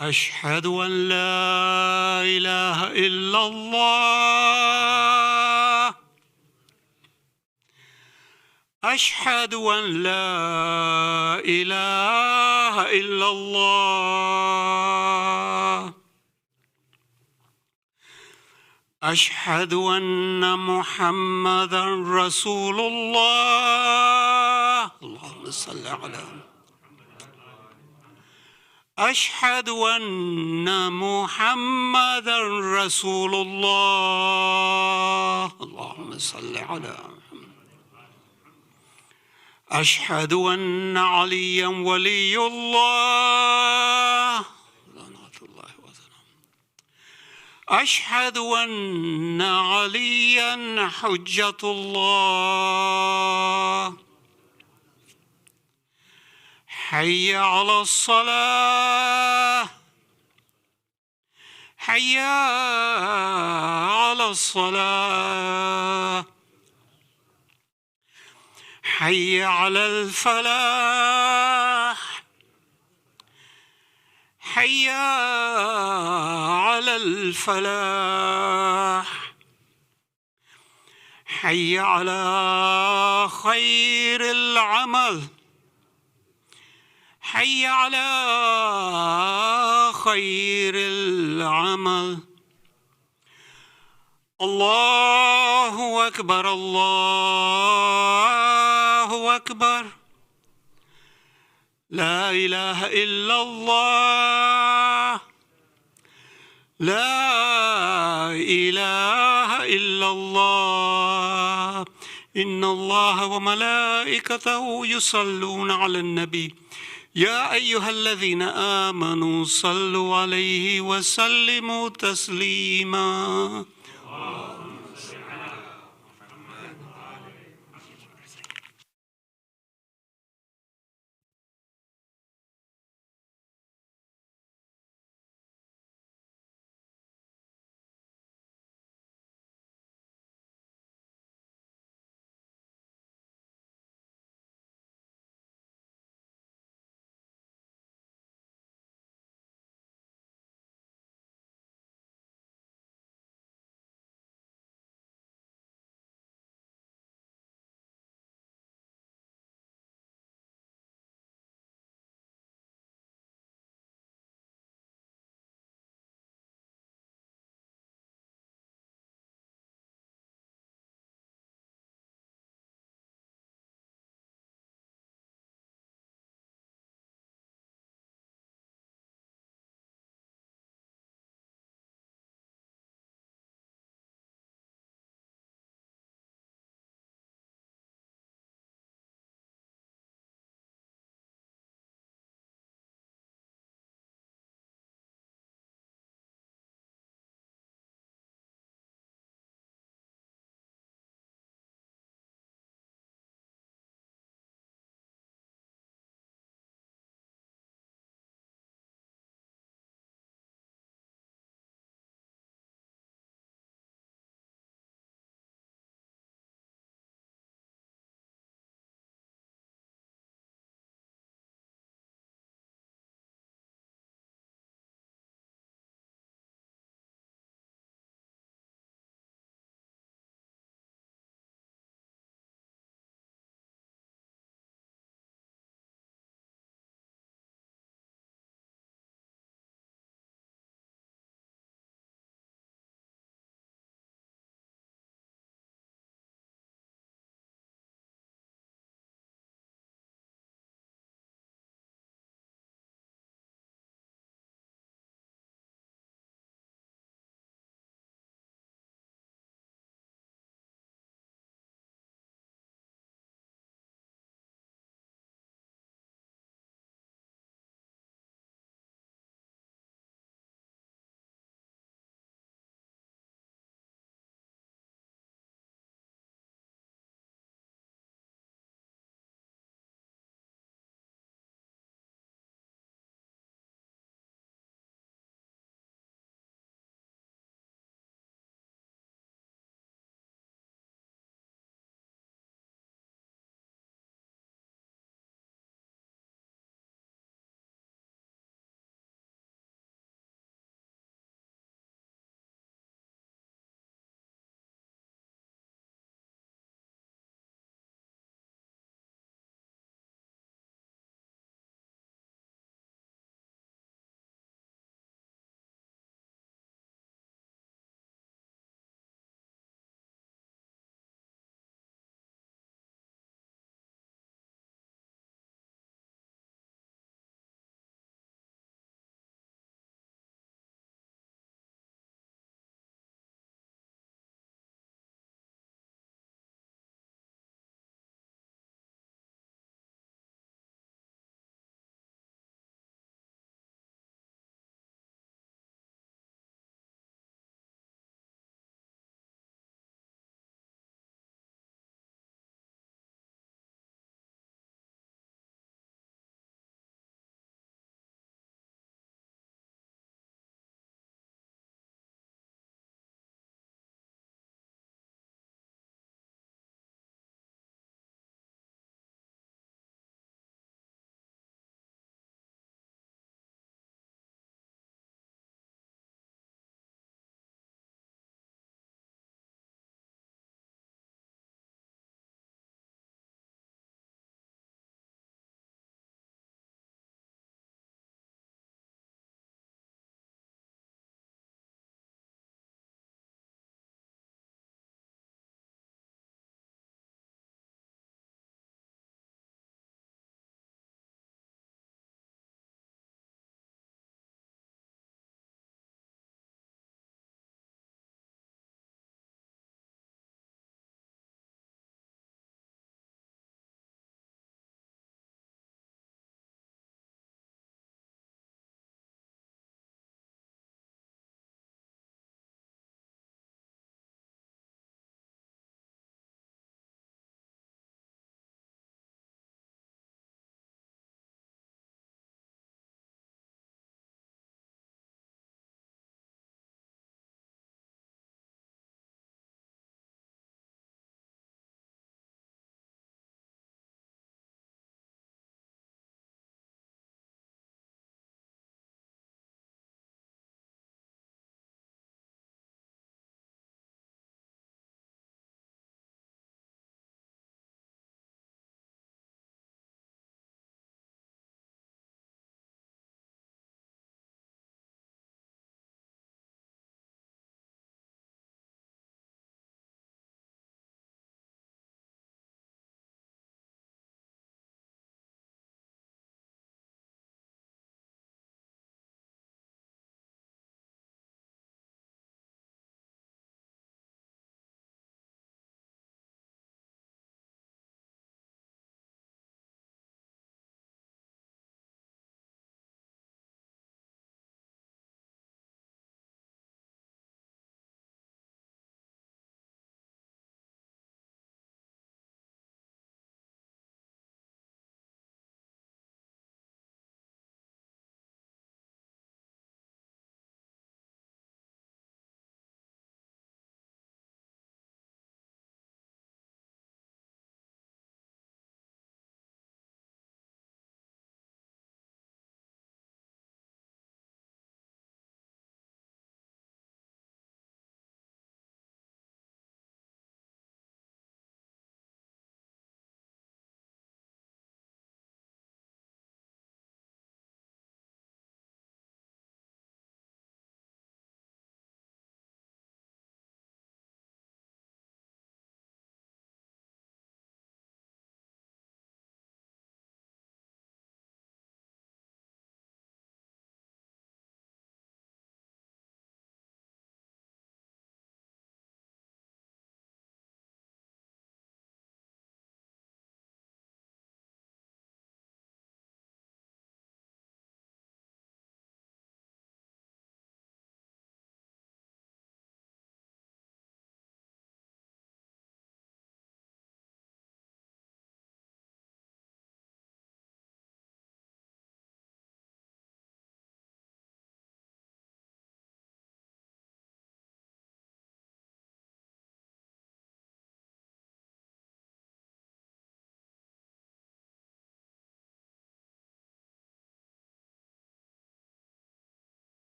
أشهد أن لا إله إلا الله. أشهد أن لا إله إلا الله. أشهد أن محمدًا رسول الله. اللهم صل على أشهد أن محمدًا رسول الله. اللهم صل على أشهد أن عليًا ولي الله. أشهد أن عليًا حجة الله. حي على الصلاة. حي على الصلاة. حي على الفلاح. حي على الفلاح. حي على خير العمل. حي على خير العمل. الله أكبر. الله أكبر. لا إله إلا الله. لا إله إلا الله. إن الله وملائكته يصلون على النبي يا أيها الذين آمنوا صلوا عليه وسلموا تسليما.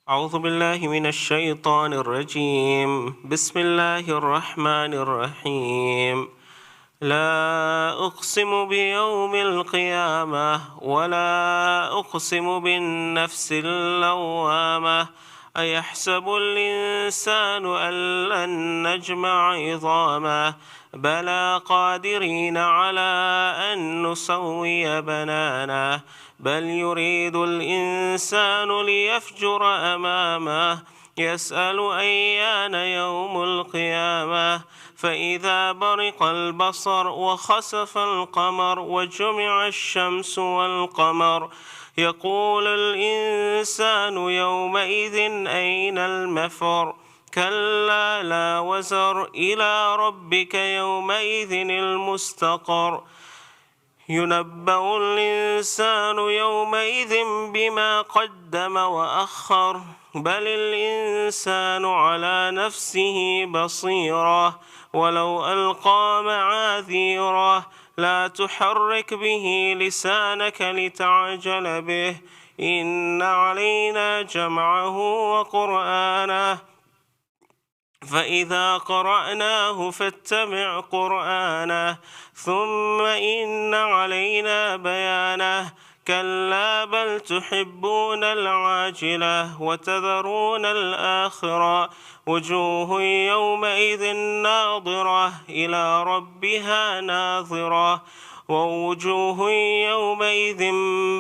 أعوذ بالله من الشيطان الرجيم. بسم الله الرحمن الرحيم. لا أقسم بيوم القيامة ولا أقسم بالنفس اللوامة أيحسب الإنسان أن لن نجمع عظامه بلى قادرين على أن نسوي بنانه بل يريد الإنسان ليفجر أمامه يسأل أيان يوم القيامة فإذا برق البصر وخسف القمر وجمع الشمس والقمر يقول الإنسان يومئذ أين المفر كلا لا وزر إلى ربك يومئذ المستقر ينبأ الإنسان يومئذ بما قدم وأخر بل الإنسان على نفسه بصيرة ولو ألقى معاذيره لا تحرك به لسانك لتعجل به إن علينا جمعه وقرآنه فإذا قرأناه فاتبع قرآنه ثم إن علينا بيانه كلا بل تحبون العاجلة وتذرون الآخرة وجوه يومئذ ناظرة إلى ربها ناظرة ووجوه يومئذ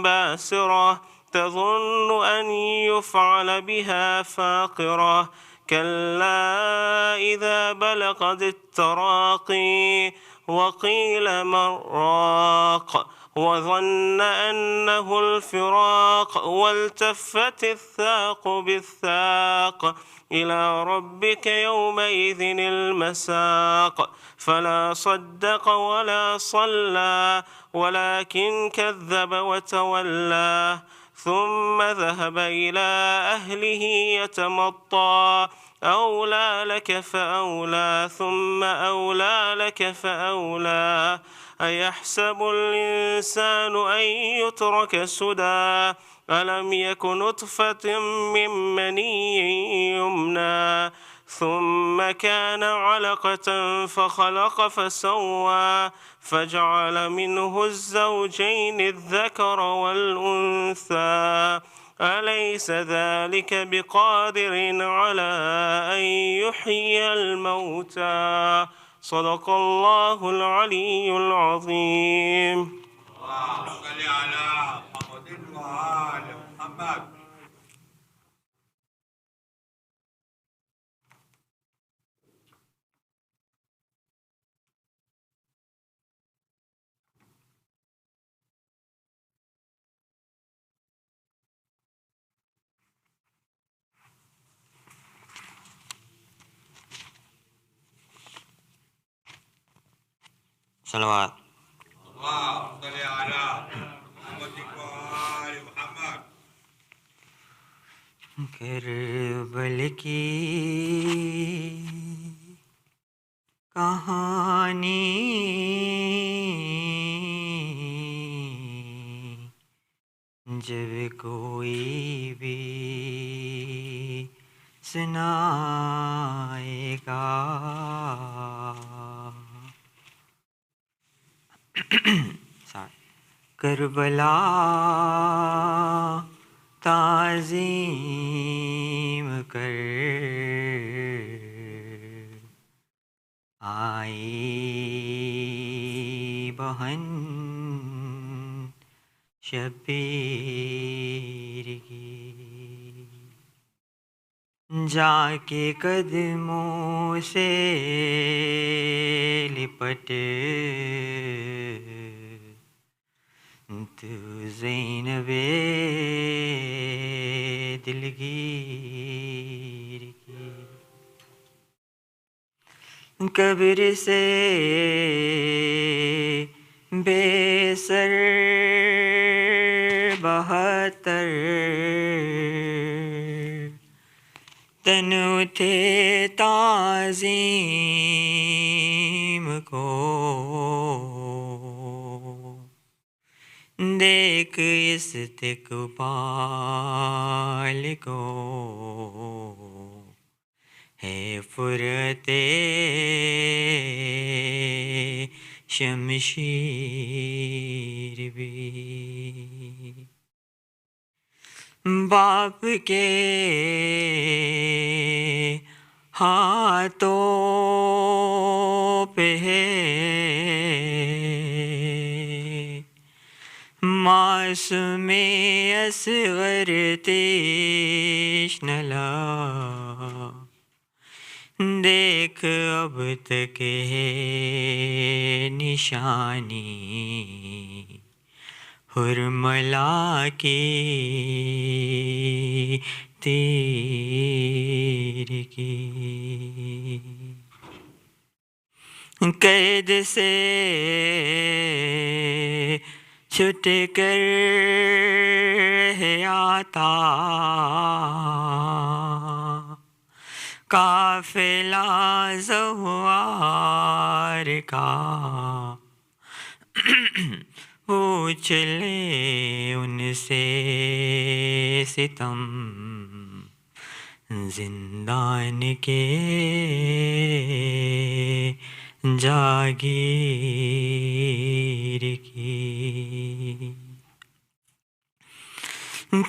باسرة تظن أن يفعل بها فاقرة كلا إذا بلغت التراقي وقيل من راق وظن أنه الفراق والتفت الساق بالساق إلى ربك يومئذ المساق فلا صدق ولا صلى ولكن كذب وتولى ثم ذهب إلى أهله يتمطى أولى لك فأولى ثم أولى لك فأولى أيحسب الإنسان أن يترك سدى ألم يك نطفة من مني يمنى ثم كان علقة فخلق فسوى فجعل منه الزوجين الذكر والأنثى أليس ذلك بقادر على أن يحيي الموتى صدق الله العلي العظيم. اللهم صل على محمد وآل محمد. صلوات. اللهم صل على محمد وآل محمد. करबल की कहानी जब कोई भी सुनाएगा करबला ताज़ीम कर आई बहन शबीर की जाके कदमों से लिपट तू ज़ैनबे दिलगीर की कब्र से बेसर बहत्तर तन उठे ताज़ीम को देख इस्तिक़बाल جلال کو ہے فرت شمشیر بھی باپ کے ہاتھوں پہ ہے معصوم اصغر تشنہ لا دیکھ اب تک ہے نشانی حرملا کی تیر کی قید سے چھٹ کر ہے آتا قافلہ زوار کا پوچھ لے ان سے ستم زندان کے جاگیر کی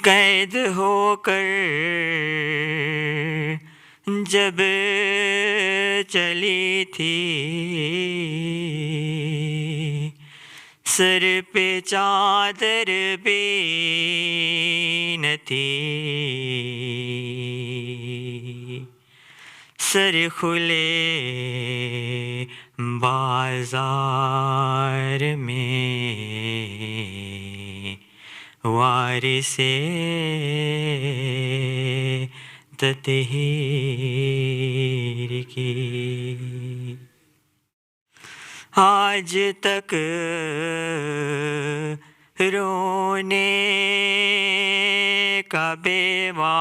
قید ہو کر جب چلی تھی سر پہ چادر بھی نہ تھی سر کھلے بازار میں وارث تطہیر کی آج تک رونے کا بیوہ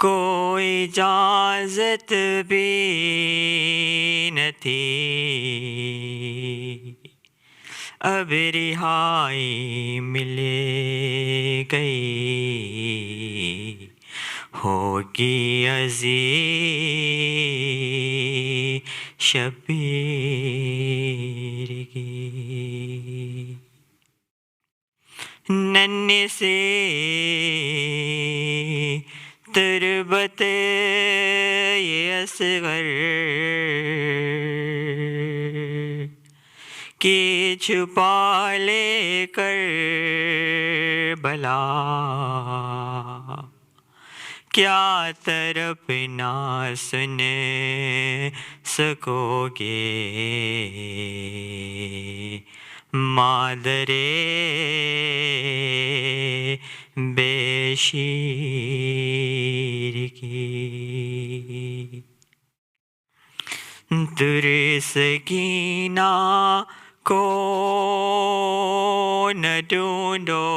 کوئی اجازت بھی نہ تھی اب رہائی مل گئی ہوگی عزیز شبیر کی ننھی سے تربت یہ اصغر کی چھپا لے کر بلا کیا طرف نہ سن سکو گے مادر بے شیر کی در سکینہ کو نہ ڈھونڈو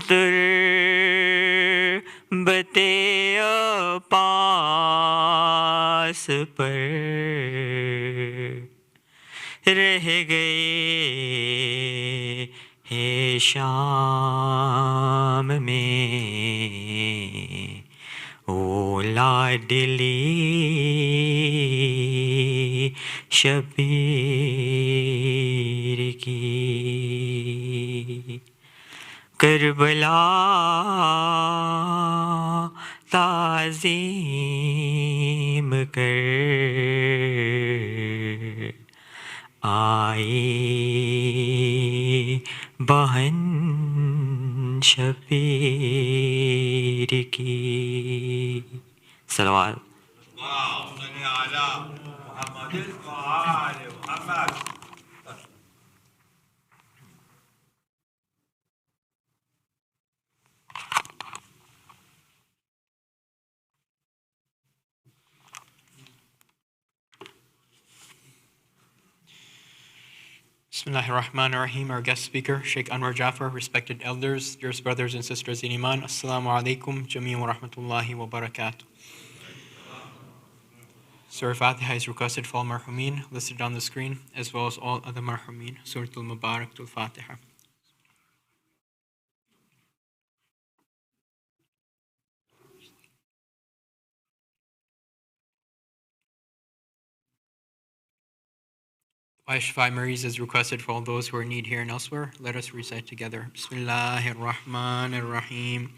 تربتِ پاس پر رہ گئے ہے شام میں او لاڈلی شبیر کی کربلا تعظیم کر آئی بہن شبیر کی صلوات اللهم صل على محمد وآل محمد. Bismillahirrahmanirrahim. Our guest speaker, Sheikh Anwar Jaffer, respected elders, dearest brothers and sisters in Iman, Assalamu alaikum, Jameen wa rahmatullahi wa barakatuh. Surah Fatiha is requested for all marhumin listed on the screen, as well as all other marhumin. Surah Al-Mubarak Al-Fatiha. Shafai Maries is requested for all those who are in need here and elsewhere. Let us recite together. Bismillahir Rahmanir Rahim.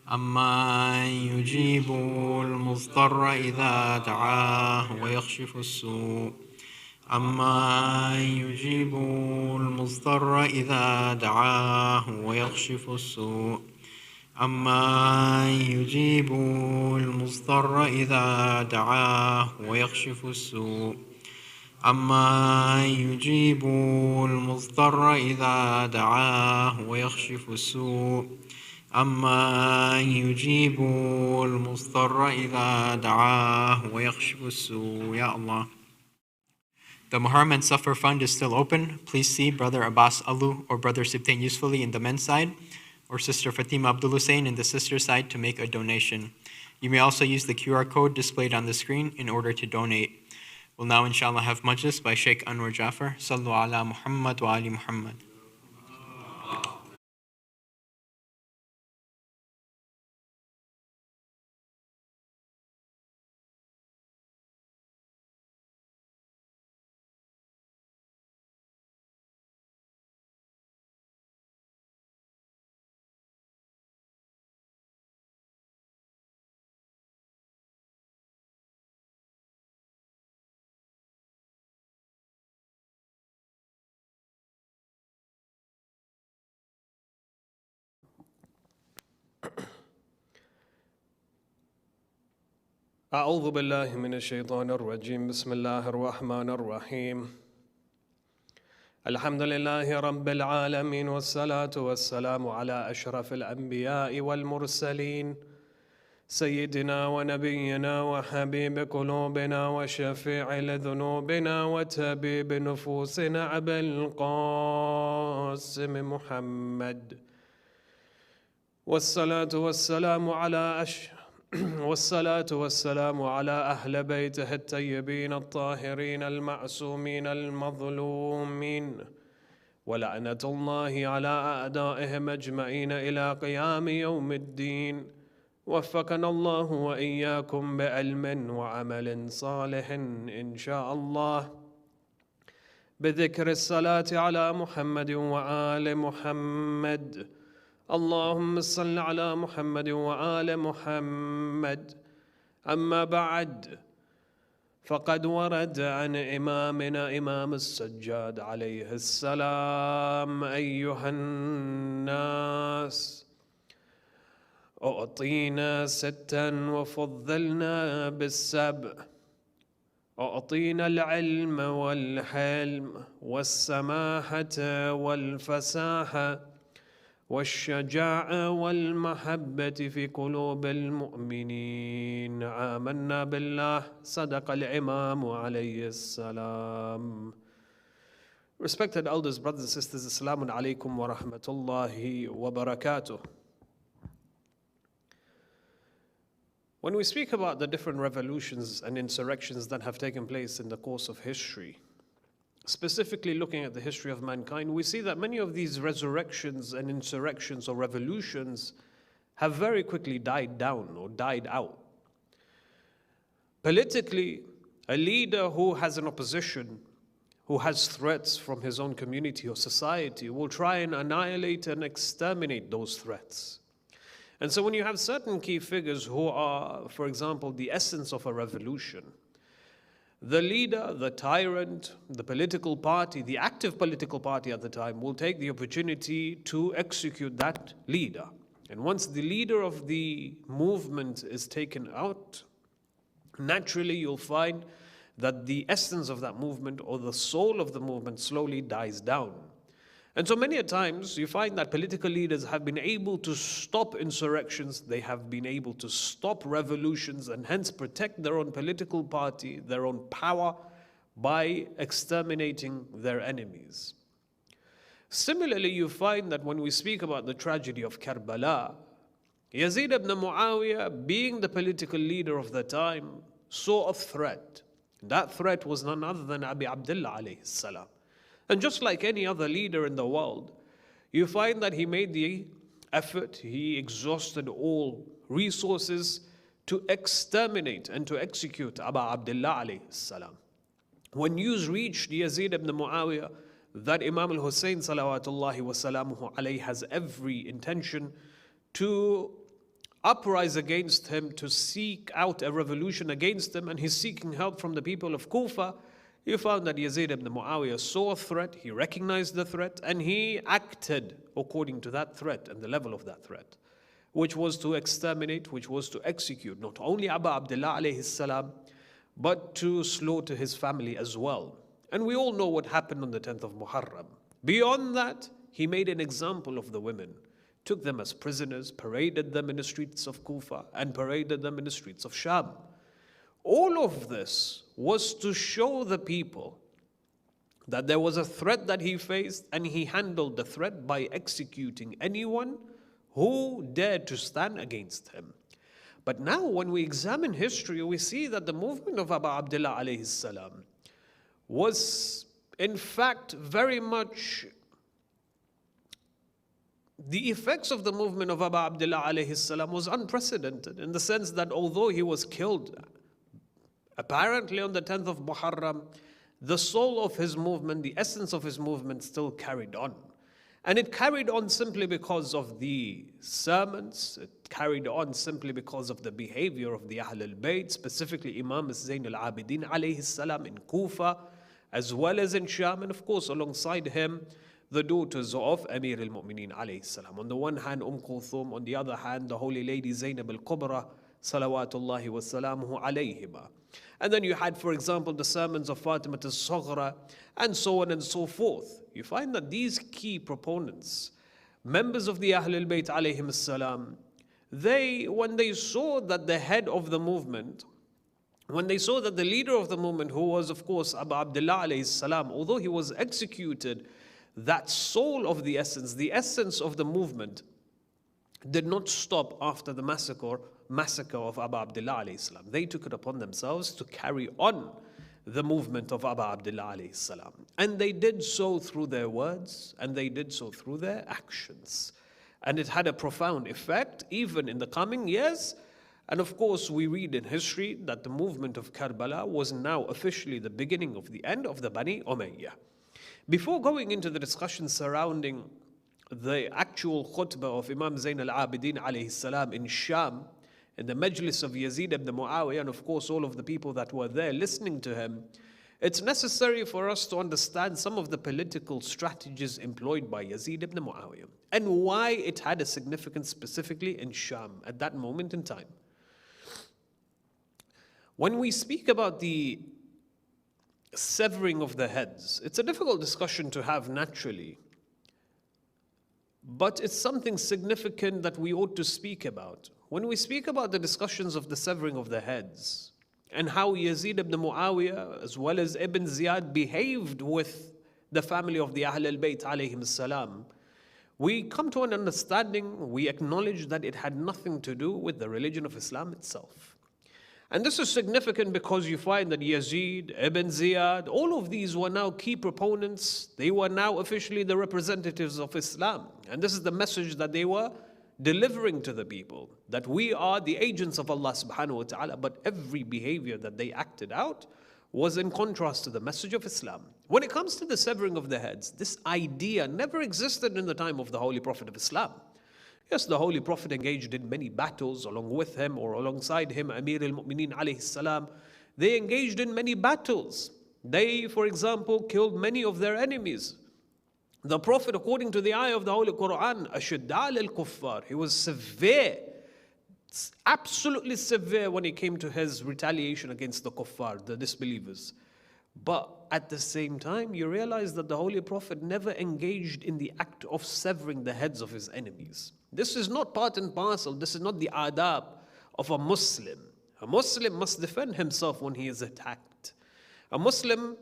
أَمَّن يُجِيبُ الْمُضْطَرَّ إِذَا دَعَاهُ وَيَكْشِفُ السُّوءَ أَمَّن يُجِيبُ الْمُضْطَرَّ إِذَا دَعَاهُ وَيَكْشِفُ السُّوءَ أَمَّن يُجِيبُ الْمُضْطَرَّ إِذَا دَعَاهُ وَيَكْشِفُ السُّوءَ أَمَّن يُجِيبُ الْمُضْطَرَّ إِذَا دَعَاهُ وَيَكْشِفُ السُّوءَ أَمَّن يُجِيبُ الْمُضْطَرَّ إِذَا دَعَاهُ وَيَكْشِفُ السُّوءَ. Ya Allah. The Muharram and Safar Fund is still open. Please see Brother Abbas Alu or Brother Sibtain Yusufali in the men's side, or Sister Fatima Abdul Hussein in the sister's side to make a donation. You may also use the QR code displayed on the screen in order to donate. We'll now inshallah have majlis by Sheikh Anwar Jaffer. Sallu ala Muhammad wa ali Muhammad. أعوذ بالله من الشيطان الرجيم بسم الله الرحمن الرحيم الحمد لله رب العالمين والصلاة والسلام على أشرف الأنبياء والمرسلين سيدنا ونبينا وحبيب قلوبنا وشفيع لذنوبنا وتبيب نفوسنا أبا القاسم محمد والصلاة والسلام على أهل بيته الطيبين الطاهرين المعصومين المظلومين ولعنة الله على أعدائهم أجمعين إلى قيام يوم الدين. وفقنا الله وإياكم بعلم وعمل صالح إن شاء الله، بذكر الصلاة على محمد وآل محمد. اللهم صل على محمد وآل محمد. أما بعد، فقد ورد عن إمامنا إمام السجاد عليه السلام: أيها الناس، أعطينا ستا وفضلنا بالسبع. أعطينا العلم والحلم والسماحة والفساحة والشجاعة والمحبة في قلوب المؤمنين. آمنا بالله. صدق الإمام عليه السلام. Respected elders, brothers and sisters, Assalamu alaikum wa rahmatullahi wa barakatuh. When we speak about the different revolutions and insurrections that have taken place in the course of history, specifically looking at the history of mankind, we see that many of these resurrections and insurrections or revolutions have very quickly died down or died out. Politically, a leader who has an opposition, who has threats from his own community or society, will try and annihilate and exterminate those threats. And so when you have certain key figures who are, for example, the essence of a revolution, the leader, the tyrant, the political party, the active political party at the time will take the opportunity to execute that leader. And once the leader of the movement is taken out, naturally you'll find that the essence of that movement or the soul of the movement slowly dies down. And so many a times you find that political leaders have been able to stop insurrections, they have been able to stop revolutions and hence protect their own political party, their own power by exterminating their enemies. Similarly, you find that when we speak about the tragedy of Karbala, Yazid ibn Muawiyah, being the political leader of the time, saw a threat. That threat was none other than Abi Abdullah alayhi salam. And just like any other leader in the world, you find that he made the effort, he exhausted all resources to exterminate and to execute Abu Abdullah alayhi salam. When news reached Yazid ibn Muawiyah that Imam al-Hussein salawatullahi wa salamuhu alayhi has every intention to uprise against him, to seek out a revolution against him, and he's seeking help from the people of Kufa, you found that Yazid ibn Muawiyah saw a threat, he recognized the threat, and he acted according to that threat and the level of that threat, which was to exterminate, which was to execute not only Abu Abdullah alayhi salam, but to slaughter his family as well. And we all know what happened on the 10th of Muharram. Beyond that, he made an example of the women, took them as prisoners, paraded them in the streets of Kufa, and paraded them in the streets of Sham. All of this was to show the people that there was a threat that he faced, and he handled the threat by executing anyone who dared to stand against him. But now when we examine history, we see that the movement of Abu Abdullah alayhi salam was in fact very much, the effects of the movement of Abu Abdullah alayhi salam was unprecedented, in the sense that although he was killed apparently on the 10th of Muharram, the soul of his movement, the essence of his movement still carried on. And it carried on simply because of the sermons, it carried on simply because of the behavior of the Ahl al-Bayt, specifically Imam Zayn Al-Abidin alayhi salam in Kufa, as well as in Sham, and of course alongside him, the daughters of Amir al-Mu'mineen alayhi salam. On the one hand, Kulthum, on the other hand, the Holy Lady Zainab al-Kubra, salawatullahi wa salamuhu alayhima. And then you had, for example, the sermons of Fatima al-Saghra, and so on and so forth. You find that these key proponents, members of the Ahl al-Bayt alayhim salam, when they saw that the head of the movement, when they saw that the leader of the movement, who was of course Abu Abdullah alayhi salam, although he was executed, that soul of the essence of the movement did not stop after the massacre of Abu Abdullah alayhi salam. They took it upon themselves to carry on the movement of Abu Abdullah alayhi salam. And they did so through their words, and they did so through their actions. And it had a profound effect even in the coming years. And of course, we read in history that the movement of Karbala was now officially the beginning of the end of the Bani Umayyah. Before going into the discussion surrounding the actual khutbah of Imam Zayn Al-Abidin alayhi salam in Sham, in the majlis of Yazid ibn Muawiyah, and of course all of the people that were there listening to him, it's necessary for us to understand some of the political strategies employed by Yazid ibn Muawiyah and why it had a significance specifically in Sham at that moment in time. When we speak about the severing of the heads, it's a difficult discussion to have naturally, but it's something significant that we ought to speak about. When we speak about the discussions of the severing of the heads and how Yazid ibn Muawiyah as well as Ibn Ziyad behaved with the family of the Ahl al-Bayt alayhim salam, we come to an understanding, we acknowledge that it had nothing to do with the religion of Islam itself. And this is significant because you find that Yazid, Ibn Ziyad, all of these were now key proponents. They were now officially the representatives of Islam. And this is the message that they were delivering to the people, that we are the agents of Allah subhanahu wa ta'ala, but every behavior that they acted out was in contrast to the message of Islam. When it comes to the severing of the heads, this idea never existed in the time of the Holy Prophet of Islam. Yes, the Holy Prophet engaged in many battles along with him or alongside him, Amir al-Mu'mineen alayhi salam. They engaged in many battles. They, for example, killed many of their enemies. The Prophet, according to the ayah of the Holy Quran, ashidda al-kuffar, he was severe, absolutely severe when it came to his retaliation against the kuffar, the disbelievers. But at the same time, you realize that the Holy Prophet never engaged in the act of severing the heads of his enemies. This is not part and parcel. This is not the adab of a Muslim. A Muslim must defend himself when he is attacked. A Muslim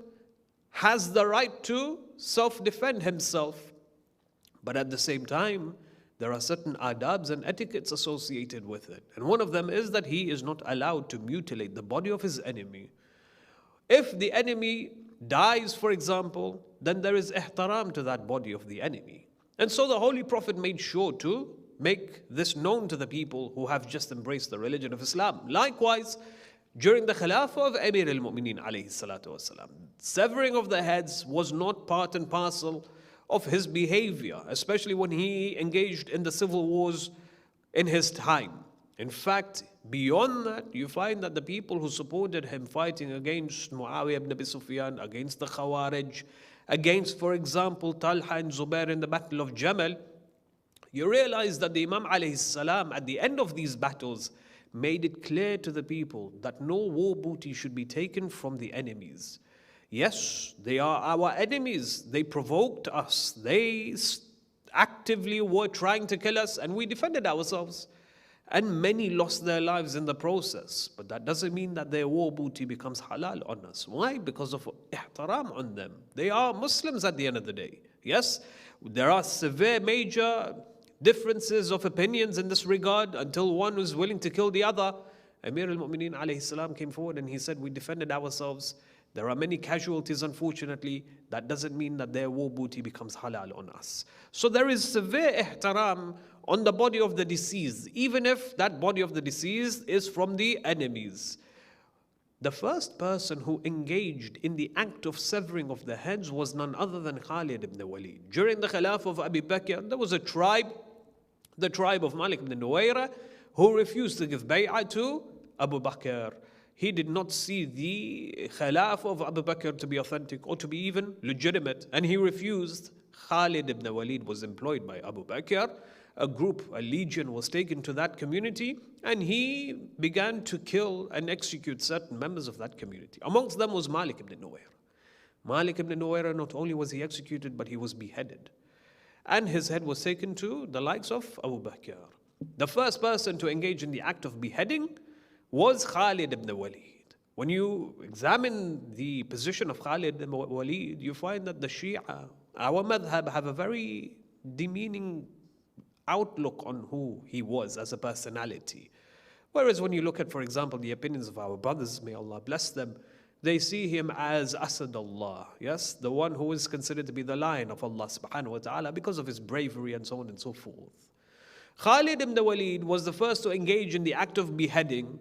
has the right to self-defend himself. But at the same time, There are certain adabs and etiquettes associated with it. And one of them is that he is not allowed to mutilate the body of his enemy. If the enemy dies, for example, then there is ihtaram to that body of the enemy. And so the Holy Prophet made sure to make this known to the people who have just embraced the religion of Islam. Likewise, during the Khilafah of Amir al-Mu'mineen alayhi salatu wasalam, severing of the heads was not part and parcel of his behavior, especially when he engaged in the civil wars in his time. In fact, beyond that, you find that the people who supported him fighting against Muawiyah ibn Abi Sufyan, against the Khawarij, against, for example, Talha and Zubair in the Battle of Jamal, you realize that the Imam alayhi salam at the end of these battles made it clear to the people that no war booty should be taken from the enemies. Yes, they are our enemies. They provoked us. They actively were trying to kill us, and we defended ourselves. And many lost their lives in the process. But that doesn't mean that their war booty becomes halal on us. Why? Because of ihtaram on them. They are Muslims at the end of the day. Yes, there are severe major differences of opinions in this regard until one was willing to kill the other. Amir al-Mu'mineen alayhi salam came forward and he said, we defended ourselves. There are many casualties, unfortunately. That doesn't mean that their war booty becomes halal on us. So there is severe ihtaram on the body of the deceased, even if that body of the deceased is from the enemies. The first person who engaged in the act of severing of the heads was none other than Khalid ibn Walid. During the Khilafah of Abu Bakr, there was a tribe, the tribe of Malik ibn Nuwayra, who refused to give bay'ah to Abu Bakr. He did not see the Khilafah of Abu Bakr to be authentic or to be even legitimate, and he refused. Khalid ibn Walid was employed by Abu Bakr. A group, a legion was taken to that community, and he began to kill and execute certain members of that community. Amongst them was Malik ibn Nuwayra. Malik ibn Nuwayra, not only was he executed, but he was beheaded. And his head was taken to the likes of Abu Bakr. The first person to engage in the act of beheading was Khalid ibn Walid. When you examine the position of Khalid ibn Walid, you find that the Shia, our madhab, have a very demeaning outlook on who he was as a personality. Whereas when you look at, for example, the opinions of our brothers, may Allah bless them, they see him as Asad Allah, yes, the one who is considered to be the lion of Allah subhanahu wa ta'ala because of his bravery and so on and so forth. Khalid ibn Walid was the first to engage in the act of beheading.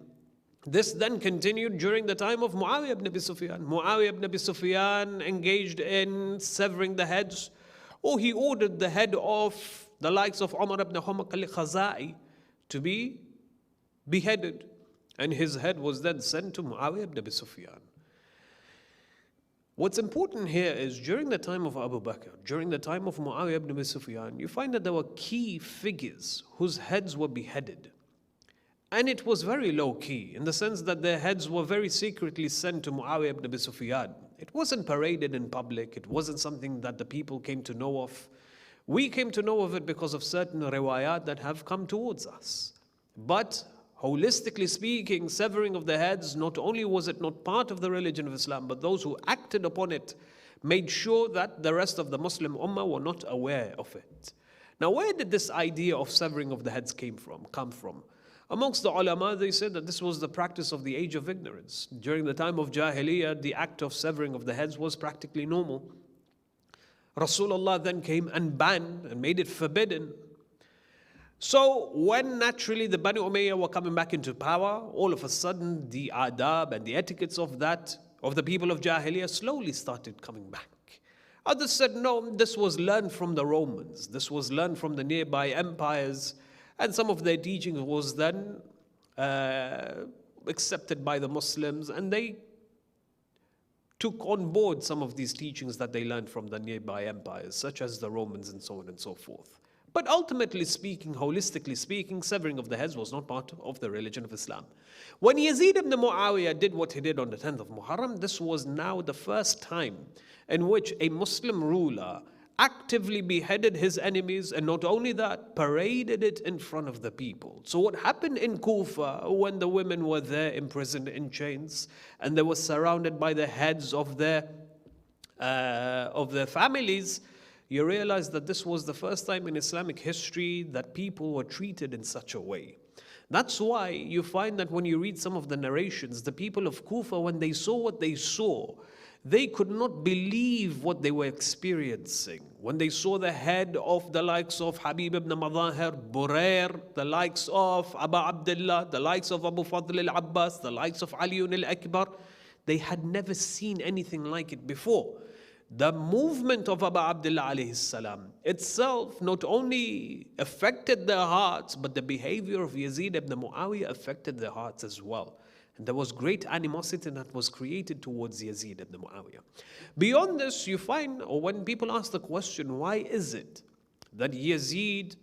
This then continued during the time of Muawiyah ibn Abi Sufyan. Muawiyah ibn Abi Sufyan engaged in severing the heads, or he ordered the head of the likes of Umar ibn Humaq al-Khazai to be beheaded, and his head was then sent to Muawiyah ibn Abi Sufyan. What's important here is during the time of Abu Bakr, during the time of Muawiyah ibn Abi Sufyan, you find that there were key figures whose heads were beheaded. And it was very low key in the sense that their heads were very secretly sent to Muawiyah ibn Abi Sufyan. It wasn't paraded in public. It wasn't something that the people came to know of. We came to know of it because of certain riwayat that have come towards us. But holistically speaking, severing of the heads, not only was it not part of the religion of Islam, but those who acted upon it made sure that the rest of the Muslim Ummah were not aware of it. Now, where did this idea of severing of the heads come from? Amongst the ulama, they said that this was the practice of the age of ignorance. During the time of Jahiliyyah, the act of severing of the heads was practically normal. Rasulullah then came and banned and made it forbidden. So when naturally the Bani Umayyah were coming back into power, all of a sudden the adab and the etiquettes of the people of Jahiliyyah slowly started coming back. Others said, no, this was learned from the Romans. This was learned from the nearby empires. And some of their teaching was then accepted by the Muslims, and they took on board some of these teachings that they learned from the nearby empires, such as the Romans and so on and so forth. But ultimately speaking, holistically speaking, severing of the heads was not part of the religion of Islam. When Yazid ibn Muawiyah did what he did on the 10th of Muharram, this was now the first time in which a Muslim ruler actively beheaded his enemies, and not only that, paraded it in front of the people. So what happened in Kufa when the women were there imprisoned in chains and they were surrounded by the heads of their families, you realize that this was the first time in Islamic history that people were treated in such a way. That's why you find that when you read some of the narrations, the people of Kufa, when they saw what they saw, they could not believe what they were experiencing. When they saw the head of the likes of Habib ibn Madahir, Burair, the likes of Abu Abdullah, the likes of Abu Fadl al-Abbas, the likes of Ali al-Akbar, they had never seen anything like it before. The movement of Abu Abdullah alayhi salam itself not only affected their hearts, but the behavior of Yazid ibn Muawiyah affected their hearts as well. And there was great animosity that was created towards Yazid ibn Muawiyah. Beyond this, you find, or when people ask the question, why is it that Yazid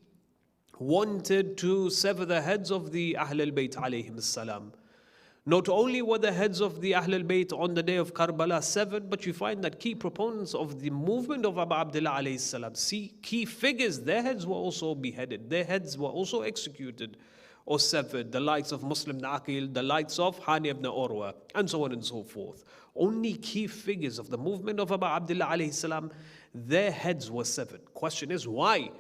wanted to sever the heads of the Ahl al-Bayt alayhim salam? Not only were the heads of the Ahl al-Bayt on the day of Karbala severed, but you find that key proponents of the movement of Abu Abdullah alayhi salam, key figures, their heads were also beheaded, their heads were also executed or severed, the likes of Muslim ibn Aqil, the likes of Hani ibn Urwa, and so on and so forth. Only key figures of the movement of Abu Abdullah alayhi salam, their heads were severed. Question is, why?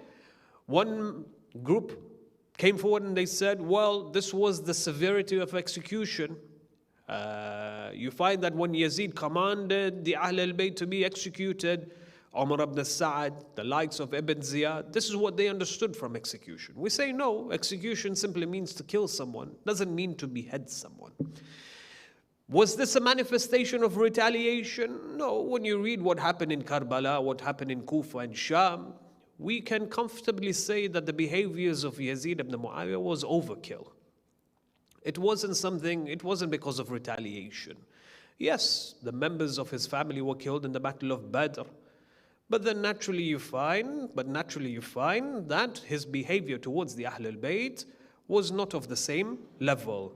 One group came forward and they said, well, this was the severity of execution. You find that when Yazid commanded the Ahl al-Bayt to be executed, Umar ibn Sa'ad, the likes of Ibn Ziyad, this is what they understood from execution. We say no, execution simply means to kill someone, doesn't mean to behead someone. Was this a manifestation of retaliation? No, when you read what happened in Karbala, what happened in Kufa and Sham, we can comfortably say that the behaviors of Yazid ibn Muawiyah was overkill. It wasn't because of retaliation. Yes, the members of his family were killed in the Battle of Badr. But then naturally you find that his behavior towards the Ahl al-Bayt was not of the same level.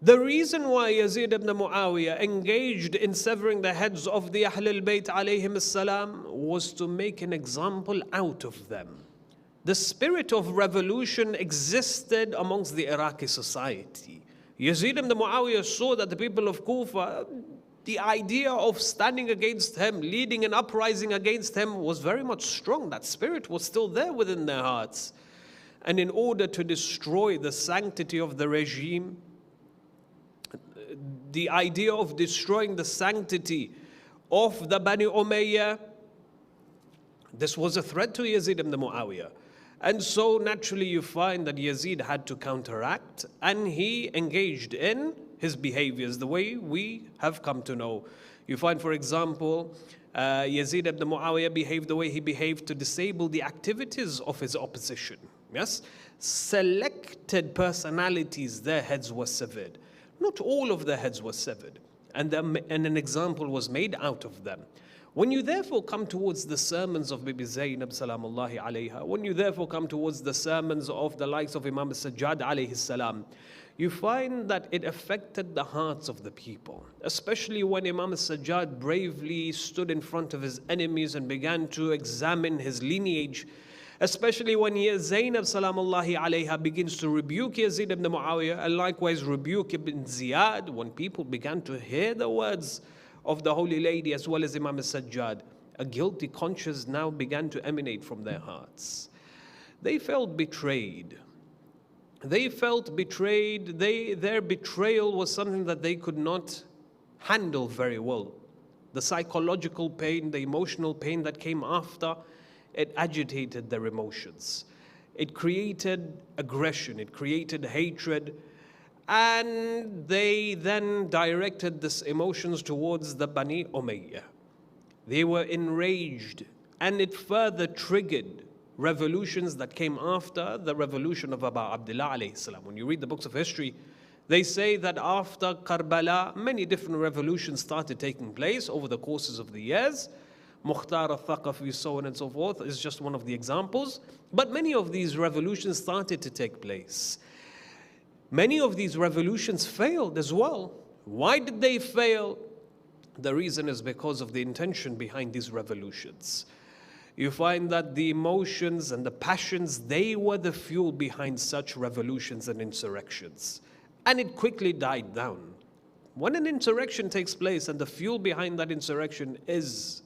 The reason why Yazid ibn Muawiyah engaged in severing the heads of the Ahl al-Bayt alayhim salam was to make an example out of them. The spirit of revolution existed amongst the Iraqi society. Yazid ibn Muawiyah saw that the people of Kufa, the idea of standing against him, leading an uprising against him was very much strong. That spirit was still there within their hearts. And in order to destroy the sanctity of the regime, the idea of destroying the sanctity of the Bani Umayyah, this was a threat to Yazid ibn Muawiyah. And so naturally you find that Yazid had to counteract, and he engaged in his behaviors the way we have come to know. You find, for example, Yazid ibn Muawiyah behaved the way he behaved to disable the activities of his opposition. Yes? Selected personalities, their heads were severed. Not all of their heads were severed, and an example was made out of them. When you therefore come towards the sermons of Bibi Zaynab salamullahi alayha, when you therefore come towards the sermons of the likes of Imam al-Sajjad alayhi salam, you find that it affected the hearts of the people, especially when Imam al-Sajjad bravely stood in front of his enemies and began to examine his lineage, especially when Zaynab salamullahi alayha begins to rebuke Yazid ibn Muawiyah and likewise rebuke Ibn Ziyad. When people began to hear the words of the Holy Lady as well as Imam al-Sajjad, a guilty conscience now began to emanate from their hearts. They felt betrayed. Their betrayal was something that they could not handle very well. The psychological pain, the emotional pain that came after, it agitated their emotions. It created aggression, it created hatred, and they then directed these emotions towards the Bani Umayyah. They were enraged, and it further triggered revolutions that came after the revolution of Abu Abdullah alayhi salam. When you read the books of history, they say that after Karbala, many different revolutions started taking place over the courses of the years. Mukhtar al-Thaqafi, so on and so forth, is just one of the examples. But many of these revolutions started to take place. Many of these revolutions failed as well. Why did they fail? The reason is because of the intention behind these revolutions. You find that the emotions and the passions, they were the fuel behind such revolutions and insurrections. And it quickly died down. When an insurrection takes place and the fuel behind that insurrection is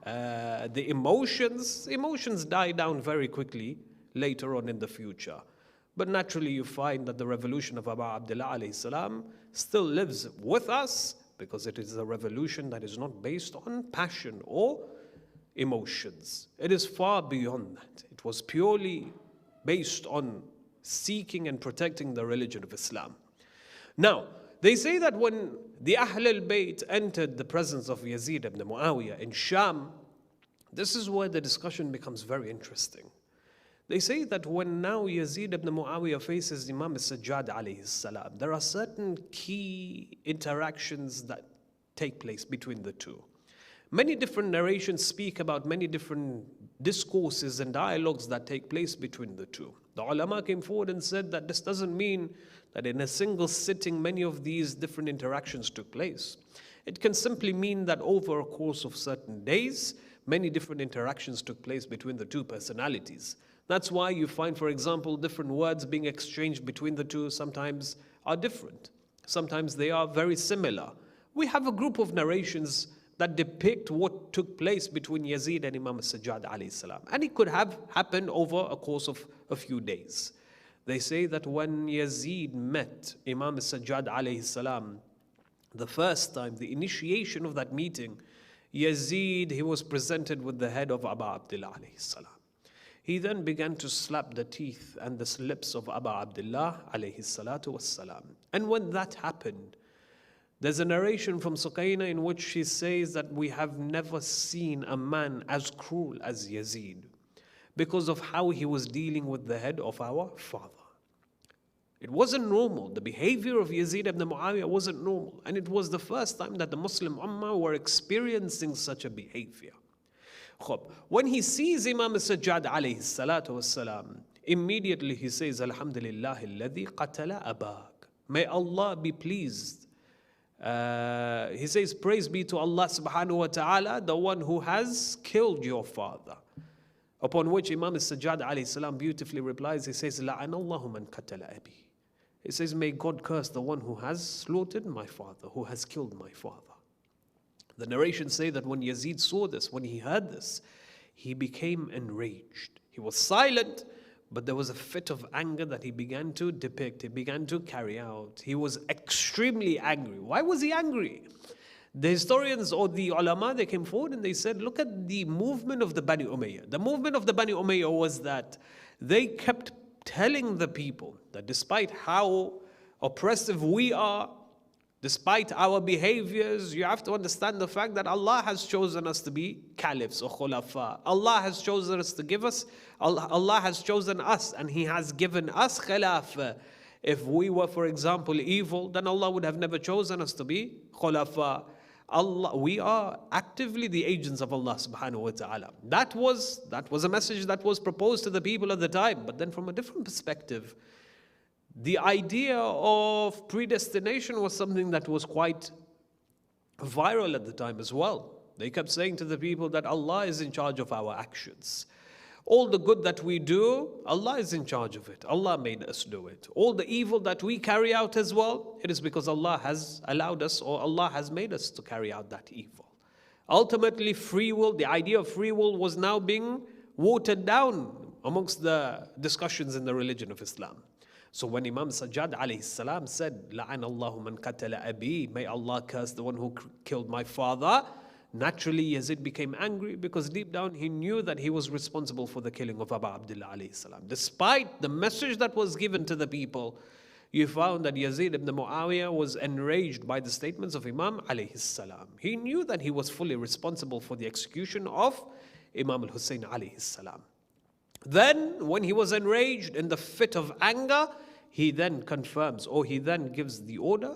the emotions die down very quickly later on in the future. But naturally you find that the revolution of Abu Abdullah alayhi salam still lives with us, because it is a revolution that is not based on passion or emotions. It is far beyond that. It was purely based on seeking and protecting the religion of Islam. Now, they say that when the Ahl al-Bayt entered the presence of Yazid ibn Muawiyah in Sham, this is where the discussion becomes very interesting. They say that when now Yazid ibn Muawiyah faces Imam al-Sajjad alayhi salam, there are certain key interactions that take place between the two. Many different narrations speak about many different discourses and dialogues that take place between the two. The ulama came forward and said that this doesn't mean that in a single sitting many of these different interactions took place. It can simply mean that over a course of certain days, many different interactions took place between the two personalities. That's why you find, for example, different words being exchanged between the two sometimes are different. Sometimes they are very similar. We have a group of narrations that depict what took place between Yazid and Imam al-Sajjad alayhi salam. And it could have happened over a course of a few days. They say that when Yazid met Imam al-Sajjad alayhi salam, the first time, the initiation of that meeting, Yazid, he was presented with the head of Abu Abdullah alayhi salam. He then began to slap the teeth and the lips of Abu Abdullah alayhi salatu wassalam. And when that happened, there's a narration from Suqayna in which she says that we have never seen a man as cruel as Yazid because of how he was dealing with the head of our father. It wasn't normal. The behavior of Yazid ibn Muawiyah wasn't normal. And it was the first time that the Muslim Ummah were experiencing such a behavior. When he sees Imam al-Sajjad alayhi salatu wassalam, immediately he says, Alhamdulillah alladhi qatala abak. May Allah be pleased. He says, praise be to Allah subhanahu wa ta'ala, the one who has killed your father. Upon which Imam al-Sajjad alayhi salam beautifully replies, he says, La'anallahu man qatala abi. He says, may God curse the one who has slaughtered my father, who has killed my father. The narrations say that when Yazid saw this, when he heard this, he became enraged. He was silent, but there was a fit of anger that he began to depict, he began to carry out. He was extremely angry. Why was he angry? The historians or the ulama, they came forward and they said, look at the movement of the Bani Umayyah. The movement of the Bani Umayyah was that they kept telling the people that despite how oppressive we are, despite our behaviors, you have to understand the fact that Allah has chosen us to be caliphs or khulafa. Allah has chosen us to give us, Allah has chosen us and He has given us khilafah. If we were, for example, evil, then Allah would have never chosen us to be khulafa. We are actively the agents of Allah subhanahu wa ta'ala. That was a message that was proposed to the people at the time. But then from a different perspective, the idea of predestination was something that was quite viral at the time as well. They kept saying to the people that Allah is in charge of our actions. All the good that we do, Allah is in charge of it. Allah made us do it. All the evil that we carry out as well, it is because Allah has allowed us or Allah has made us to carry out that evil. Ultimately, free will, the idea of free will was now being watered down amongst the discussions in the religion of Islam. So when Imam Sajjad alayhi salam said, La'an Allahu man qatala abi, may Allah curse the one who killed my father, naturally Yazid became angry because deep down he knew that he was responsible for the killing of Abu Abdullah alayhi salam. Despite the message that was given to the people, you found that Yazid ibn Muawiyah was enraged by the statements of Imam alayhi salam. He knew that he was fully responsible for the execution of Imam al-Hussein alayhi salam. Then, when he was enraged in the fit of anger, he then confirms or he then gives the order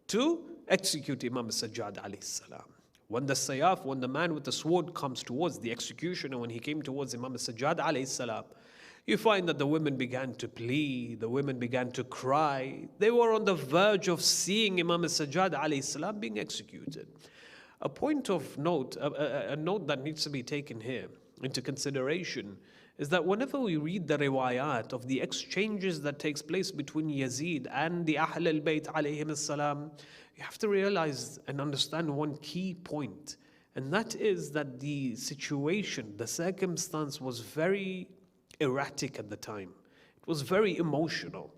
to execute Imam al-Sajjad alayhi salam. When the sayaf, when the man with the sword comes towards the executioner, when he came towards Imam al-Sajjad alayhi salam, you find that the women began to plead, the women began to cry. They were on the verge of seeing Imam al-Sajjad alayhi salam being executed. A point of note, a note that needs to be taken here into consideration is that whenever we read the riwayat of the exchanges that takes place between Yazid and the Ahl al-Bayt alayhim as-salam, you have to realize and understand one key point, And that is that the situation, the circumstance was very erratic at the time. It was very emotional.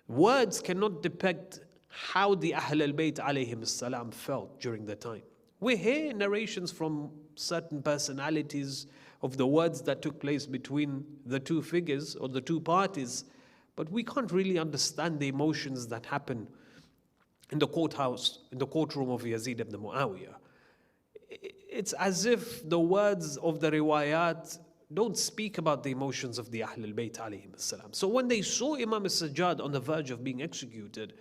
Words cannot depict how the Ahl al-Bayt alayhim salam felt during the time. We hear narrations from certain personalities of the words that took place between the two figures or the two parties, but we can't really understand the emotions that happen in the courthouse, in the courtroom of Yazid ibn Muawiyah. It's as if the words of the riwayat don't speak about the emotions of the Ahl al-Bayt alayhim salam. So when they saw Imam al-Sajjad on the verge of being executed,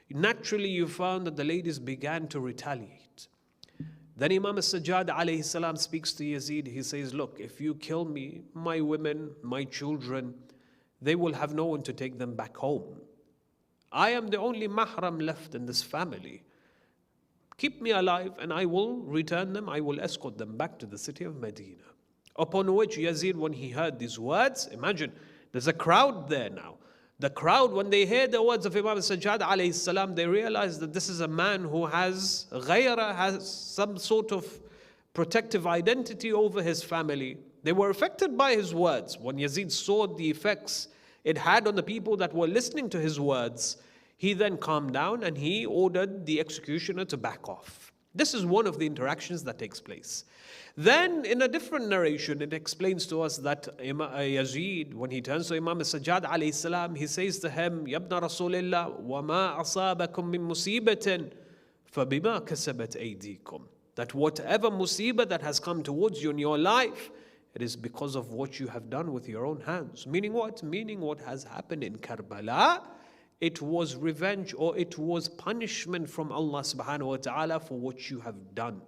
naturally you found that the ladies began to retaliate. Then Imam al-Sajjad alayhi salam speaks to Yazid. He says, look, if you kill me, my women, my children, they will have no one to take them back home. I am the only mahram left in this family. Keep me alive and I will return them, I will escort them back to the city of Medina. Upon which Yazid, when he heard these words, imagine, there's a crowd there now. The crowd, when they hear the words of Imam al-Sajjad alayhi salam, they realize that this is a man who has ghayra, has some sort of protective identity over his family. They were affected by his words. When Yazid saw the effects it had on the people that were listening to his words, he then calmed down and he ordered the executioner to back off. This is one of the interactions that takes place. Then in a different narration, it explains to us that Yazid, when he turns to Imam al-Sajjad alayhi salam, he says to him, Ya ibna Rasulillah, wa ma asabakum min musibatin, fa bima kasabat aydikum. That whatever musibah that has come towards you in your life, it is because of what you have done with your own hands. Meaning what? Meaning what has happened in Karbala, it was revenge or it was punishment from Allah subhanahu wa ta'ala for what you have done.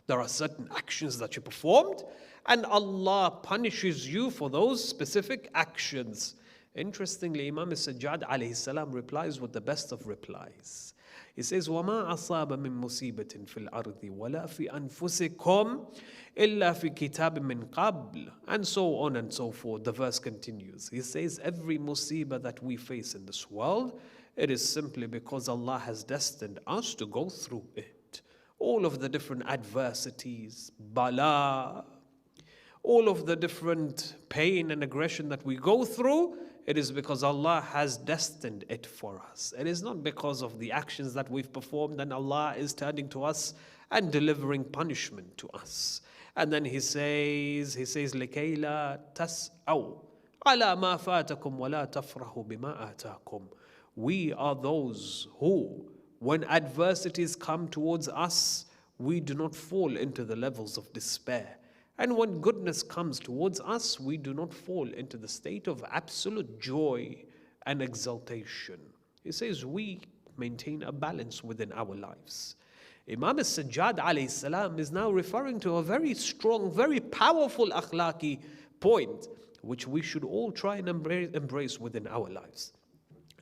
There are certain actions that you performed and Allah punishes you for those specific actions. Interestingly, Imam al-Sajjad alayhi salam replies with the best of replies. He says, وَمَا أَصَابَ مِن مُصِيبَةٍ فِي الْأَرْضِ وَلَا فِي أَنفُسِكُمْ إِلَّا فِي كِتَابٍ مِّن قَبْلٍ. And so on and so forth. The verse continues. He says, every musibah that we face in this world, it is simply because Allah has destined us to go through it. All of the different adversities, bala, all of the different pain and aggression that we go through, it is because Allah has destined it for us. It is not because of the actions that we've performed and Allah is turning to us and delivering punishment to us. And then he says, لِكَيْ لَا تَسْأَوْا عَلَى مَا فَاتَكُمْ وَلَا تَفْرَحُوا بِمَا آتَاكُمْ. We are those who, when adversities come towards us, we do not fall into the levels of despair. And when goodness comes towards us, we do not fall into the state of absolute joy and exaltation. He says we maintain a balance within our lives. Imam al-Sajjad alayhi salam is now referring to a very strong, very powerful akhlaqi point, which we should all try and embrace within our lives.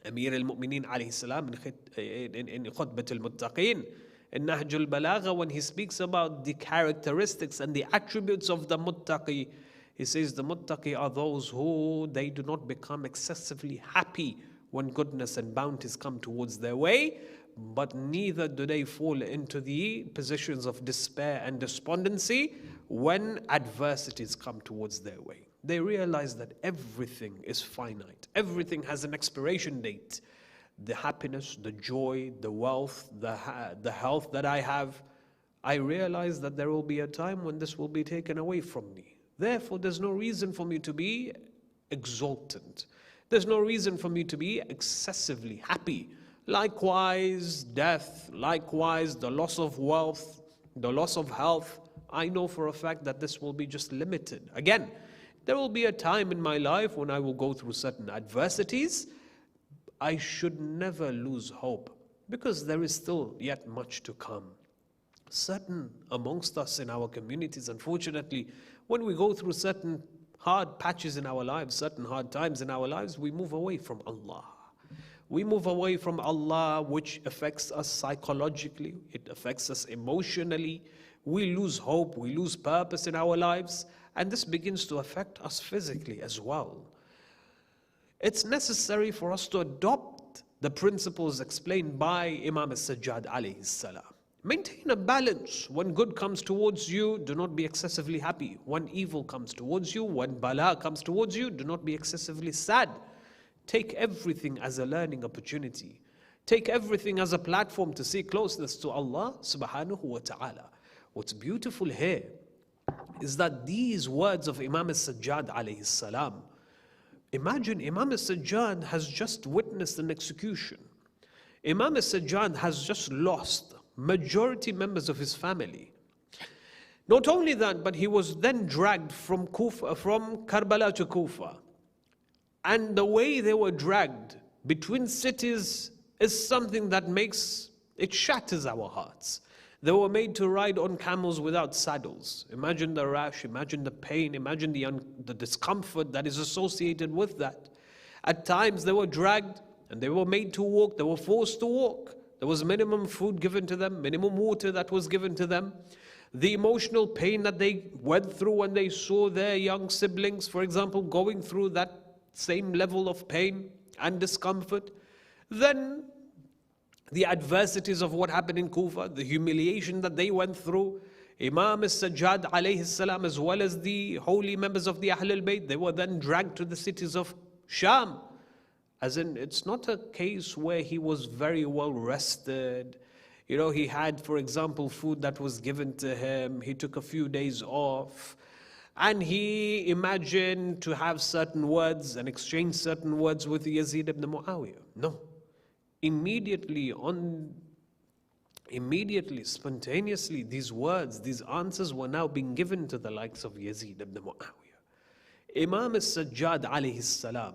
Amir al-Mu'mineen alayhi salam in Khutbat al-Muttaqin, in Nahj al-Balagha, when he speaks about the characteristics and the attributes of the Muttaqi, he says the Muttaqi are those who they do not become excessively happy when goodness and bounties come towards their way, but neither do they fall into the positions of despair and despondency when adversities come towards their way. They realize that everything is finite. Everything has an expiration date. The happiness, the joy, the wealth, the health that I have, I realize that there will be a time when this will be taken away from me. Therefore, there's no reason for me to be exultant. There's no reason for me to be excessively happy. Likewise, death, likewise, the loss of wealth, the loss of health, I know for a fact that this will be just limited. Again, there will be a time in my life when I will go through certain adversities. I should never lose hope because there is still yet much to come. Certain amongst us in our communities, unfortunately, when we go through certain hard patches in our lives, certain hard times in our lives, we move away from Allah. We move away from Allah, which affects us psychologically, it affects us emotionally. We lose hope, we lose purpose in our lives, and this begins to affect us physically as well. It's necessary for us to adopt the principles explained by Imam al-Sajjad alayhi salam. Maintain a balance. When good comes towards you, do not be excessively happy. When evil comes towards you, when bala comes towards you, do not be excessively sad. Take everything as a learning opportunity. Take everything as a platform to seek closeness to Allah subhanahu wa ta'ala. What's beautiful here is that these words of Imam al-Sajjad alayhi salam, imagine Imam al-Sajjad has just witnessed an execution. Imam al-Sajjad has just lost majority members of his family. Not only that, but he was then dragged from Karbala to Kufa. And the way they were dragged between cities is something that it shatters our hearts. They were made to ride on camels without saddles. Imagine the rash, imagine the pain, imagine the discomfort that is associated with that. At times they were dragged and they were made to walk, they were forced to walk. There was minimum food given to them, minimum water that was given to them. The emotional pain that they went through when they saw their young siblings, for example, going through that same level of pain and discomfort. Then the adversities of what happened in Kufa, the humiliation that they went through. Imam al-Sajjad alayhi salam, as well as the holy members of the Ahlul Bayt, they were then dragged to the cities of Sham. As in, it's not a case where he was very well rested. He had, for example, food that was given to him. He took a few days off. And he imagined to have certain words and exchange certain words with Yazid ibn Muawiyah. No. Immediately, spontaneously, these words, these answers were now being given to the likes of Yazid ibn Muawiyah. Imam al-Sajjad alayhi salam,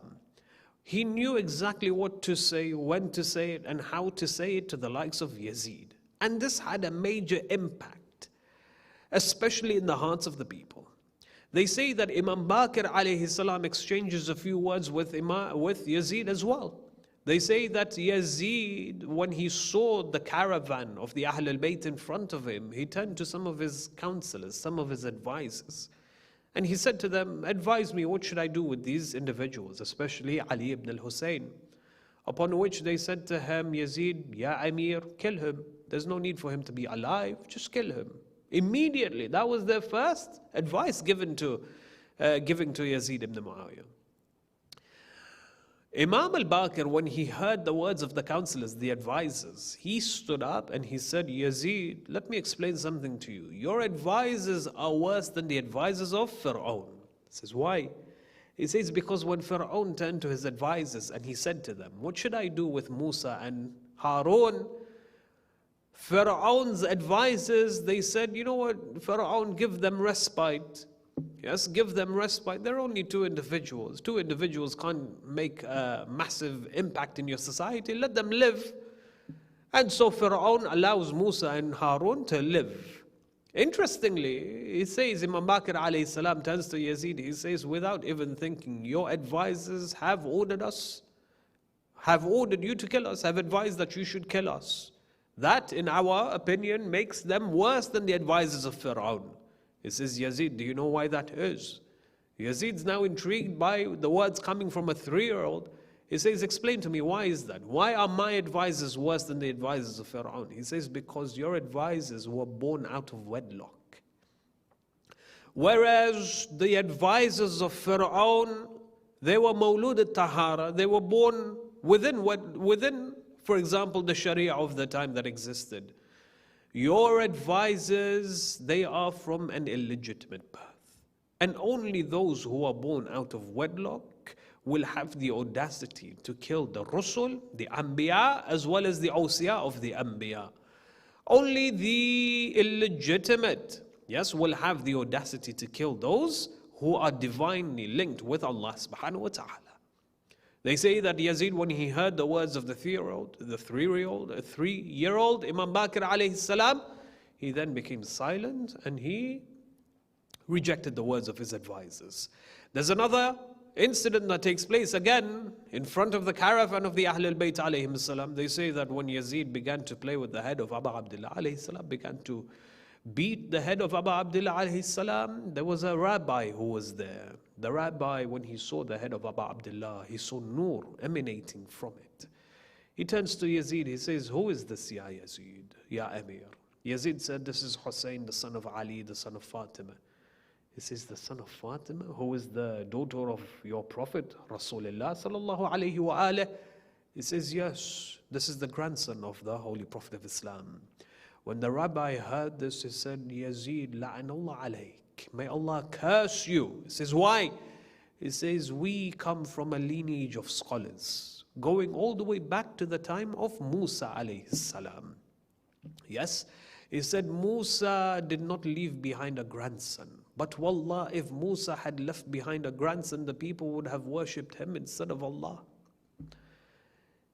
he knew exactly what to say, when to say it, and how to say it to the likes of Yazid. And this had a major impact, especially in the hearts of the people. They say that Imam Baqir alayhi salam exchanges a few words with Yazid as well. They say that Yazid, when he saw the caravan of the Ahlul Bayt in front of him, he turned to some of his counselors, some of his advisors. And he said to them, advise me, what should I do with these individuals, especially Ali ibn al-Hussein? Upon which they said to him, Yazid, Ya Amir, kill him. There's no need for him to be alive, just kill him. Immediately, that was their first advice given to Yazid ibn Muawiyah. Imam al-Baqir, when he heard the words of the counselors, the advisors, he stood up and he said, Yazid, let me explain something to you. Your advisors are worse than the advisors of Fir'aun. He says, why? He says, because when Fir'aun turned to his advisors and he said to them, what should I do with Musa and Harun? Fir'aun's advisors, they said, you know what, Fir'aun, give them respite. Yes, give them respite. They're only two individuals. Two individuals can't make a massive impact in your society. Let them live. And so Fir'aun allows Musa and Harun to live. Interestingly, he says, Imam Baqir alayhi salam turns to Yazid, he says, without even thinking, your advisors have ordered you to kill us, have advised that you should kill us. That, in our opinion, makes them worse than the advisors of Fir'aun. He says, Yazid, do you know why that is? Yazid's now intrigued by the words coming from a 3-year-old. He says, explain to me, why is that? Why are my advisors worse than the advisors of Fir'aun? He says, because your advisors were born out of wedlock. Whereas the advisors of Fir'aun, they were mawlud al-tahara, they were born within, for example, the Sharia of the time that existed. Your advisors, they are from an illegitimate birth. And only those who are born out of wedlock will have the audacity to kill the Rusul, the Anbiya, as well as the Awsiya of the Anbiya. Only the illegitimate, yes, will have the audacity to kill those who are divinely linked with Allah subhanahu wa ta'ala. They say that Yazid, when he heard the words of the 3-year-old, Imam Baqir alayhi salam, he then became silent and he rejected the words of his advisors. There's another incident that takes place again in front of the caravan of the Ahlul Bayt alayhim salam. They say that when Yazid began to play with the head of Abu Abdullah alayhi salam, began to beat the head of Abu Abdullah alayhi salam, there was a rabbi who was there. The rabbi, when he saw the head of Abu Abdullah, he saw nur emanating from it. He turns to Yazid, he says, who is this, Ya Yazid, Ya Amir? Yazid said, this is Hussein, the son of Ali, the son of Fatima. He says, the son of Fatima, who is the daughter of your Prophet, Rasulullah sallallahu alayhi wa alayhi. He says, yes, this is the grandson of the Holy Prophet of Islam. When the rabbi heard this, he said, Yazid, la'anallah alayk. May Allah curse you. He says, why? He says, we come from a lineage of scholars, going all the way back to the time of Musa alayhi salam. Yes, he said, Musa did not leave behind a grandson. But wallah, if Musa had left behind a grandson, the people would have worshipped him instead of Allah.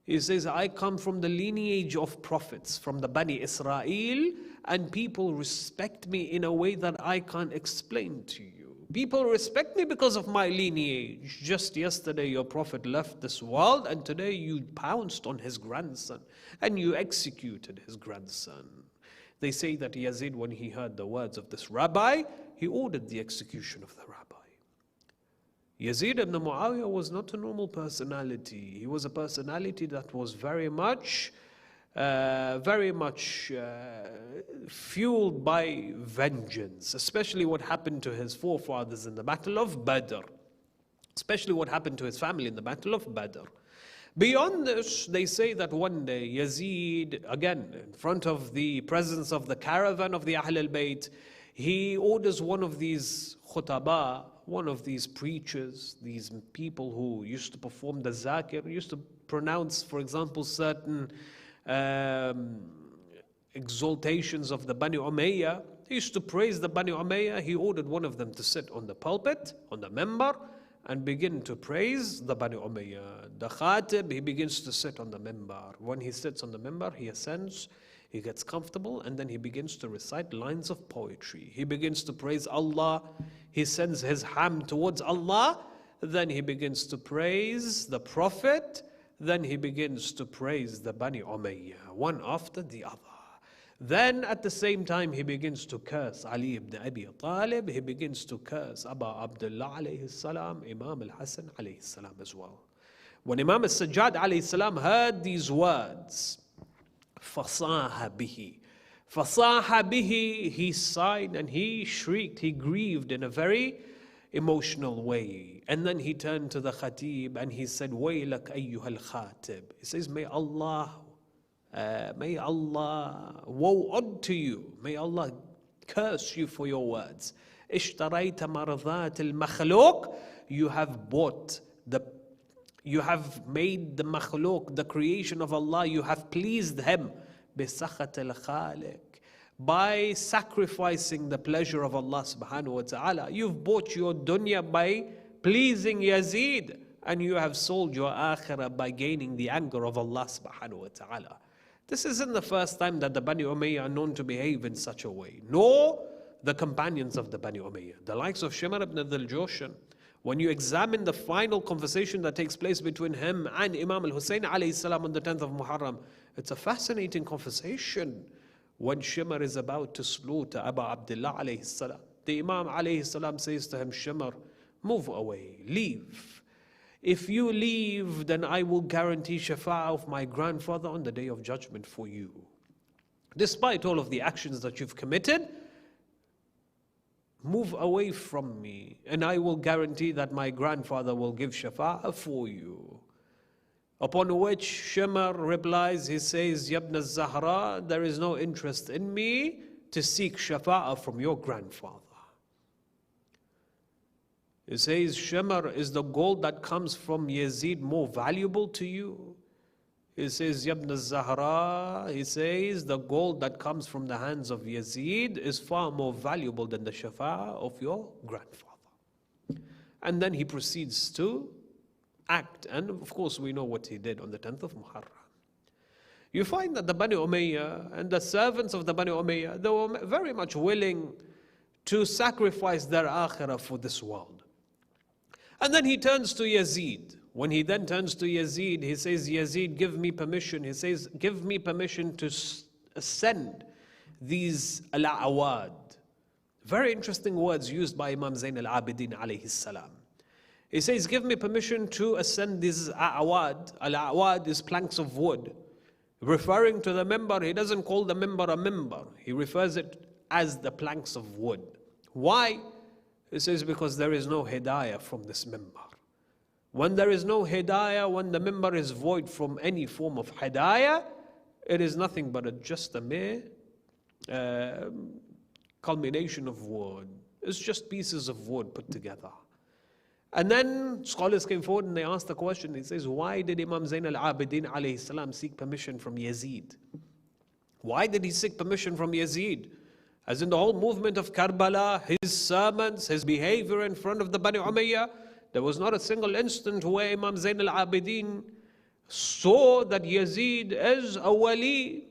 He says, I come from the lineage of prophets, from the Bani Israel, and people respect me in a way that I can't explain to you. People respect me because of my lineage. Just yesterday your prophet left this world, and today you pounced on his grandson, and you executed his grandson. They say that Yazid, when he heard the words of this rabbi, he ordered the execution of the rabbi. Yazid ibn Muawiyah was not a normal personality. He was a personality that was very much fueled by vengeance, especially what happened to his forefathers in the Battle of Badr, especially what happened to his family in the Battle of Badr. Beyond this, they say that one day Yazid, again in front of the presence of the caravan of the Ahl al-Bayt, he orders one of these khutaba, one of these preachers, these people who used to perform the zakir, used to pronounce, for example, certain exaltations of the Bani Umayyah. He used to praise the Bani Umayyah. He ordered one of them to sit on the pulpit, on the member, and begin to praise the Bani Umayyah. The khatib, he begins to sit on the member. When he sits on the member, he ascends, he gets comfortable, and then he begins to recite lines of poetry. He begins to praise Allah. He sends his ham towards Allah. Then he begins to praise the Prophet. Then he begins to praise the Bani Umayyah, one after the other. Then at the same time he begins to curse Ali ibn Abi Talib. He begins to curse Abu Abdullah alayhi salam, Imam al-Hasan alayhi salam as well. When Imam al-Sajjad alayhi salam heard these words, فَصَاحَ بِهِ فَصَاحَ بِهِ, he sighed and he shrieked, he grieved in a very emotional way. And then he turned to the khatib and he said, وَيْلَكَ أَيُّهَا الْخَاتِب. He says, may Allah woe unto you. May Allah curse you for your words. اشتريت مرضات المخلوق. You have made the makhluk, the creation of Allah, you have pleased him بسخط Khaliq, by sacrificing the pleasure of Allah subhanahu wa ta'ala. You've bought your dunya by pleasing Yazid, and you have sold your akhirah by gaining the anger of Allah subhanahu wa ta'ala. This isn't the first time that the Bani Umayyah are known to behave in such a way, nor the companions of the Bani Umayyah, the likes of Shimr ibn al-Jawshan. When you examine the final conversation that takes place between him and Imam al-Husseini alayhi salam on the 10th of Muharram, it's a fascinating conversation. When Shimr is about to slaughter Abu Abdullah alayhi salam, the Imam alayhi salam says to him, Shimr, move away, leave. If you leave, then I will guarantee shafa'ah of my grandfather on the day of judgment for you. Despite all of the actions that you've committed, move away from me, and I will guarantee that my grandfather will give shafa'ah for you. Upon which Shimr replies, he says, Yabna Zahra, there is no interest in me to seek shafa'ah from your grandfather. He says, Shimr, is the gold that comes from Yazid more valuable to you? He says, Yabna Zahra, he says, the gold that comes from the hands of Yazid is far more valuable than the shafa'ah of your grandfather. And then he proceeds to act. And of course, we know what he did on the 10th of Muharram. You find that the Bani Umayyah and the servants of the Bani Umayyah, they were very much willing to sacrifice their akhirah for this world. And then he turns to Yazid. When he then turns to Yazid, he says, Yazid, give me permission. He says, give me permission to send these al-awad. Very interesting words used by Imam Zayn Al-Abidin alayhi salam. He says, give me permission to ascend these al-awad. Al-awad is planks of wood. Referring to the member, he doesn't call the member a member. He refers it as the planks of wood. Why? He says because there is no hidayah from this member. When there is no hidayah, when the member is void from any form of hidayah, it is nothing but just a mere culmination of wood. It's just pieces of wood put together. And then scholars came forward and they asked the question. He says, why did Imam Zayn Al-Abidin alayhi salam seek permission from Yazid? Why did he seek permission from Yazid? As in the whole movement of Karbala, his sermons, his behavior in front of the Bani Umayyah, there was not a single instant where Imam Zayn Al-Abidin saw that Yazid is a wali,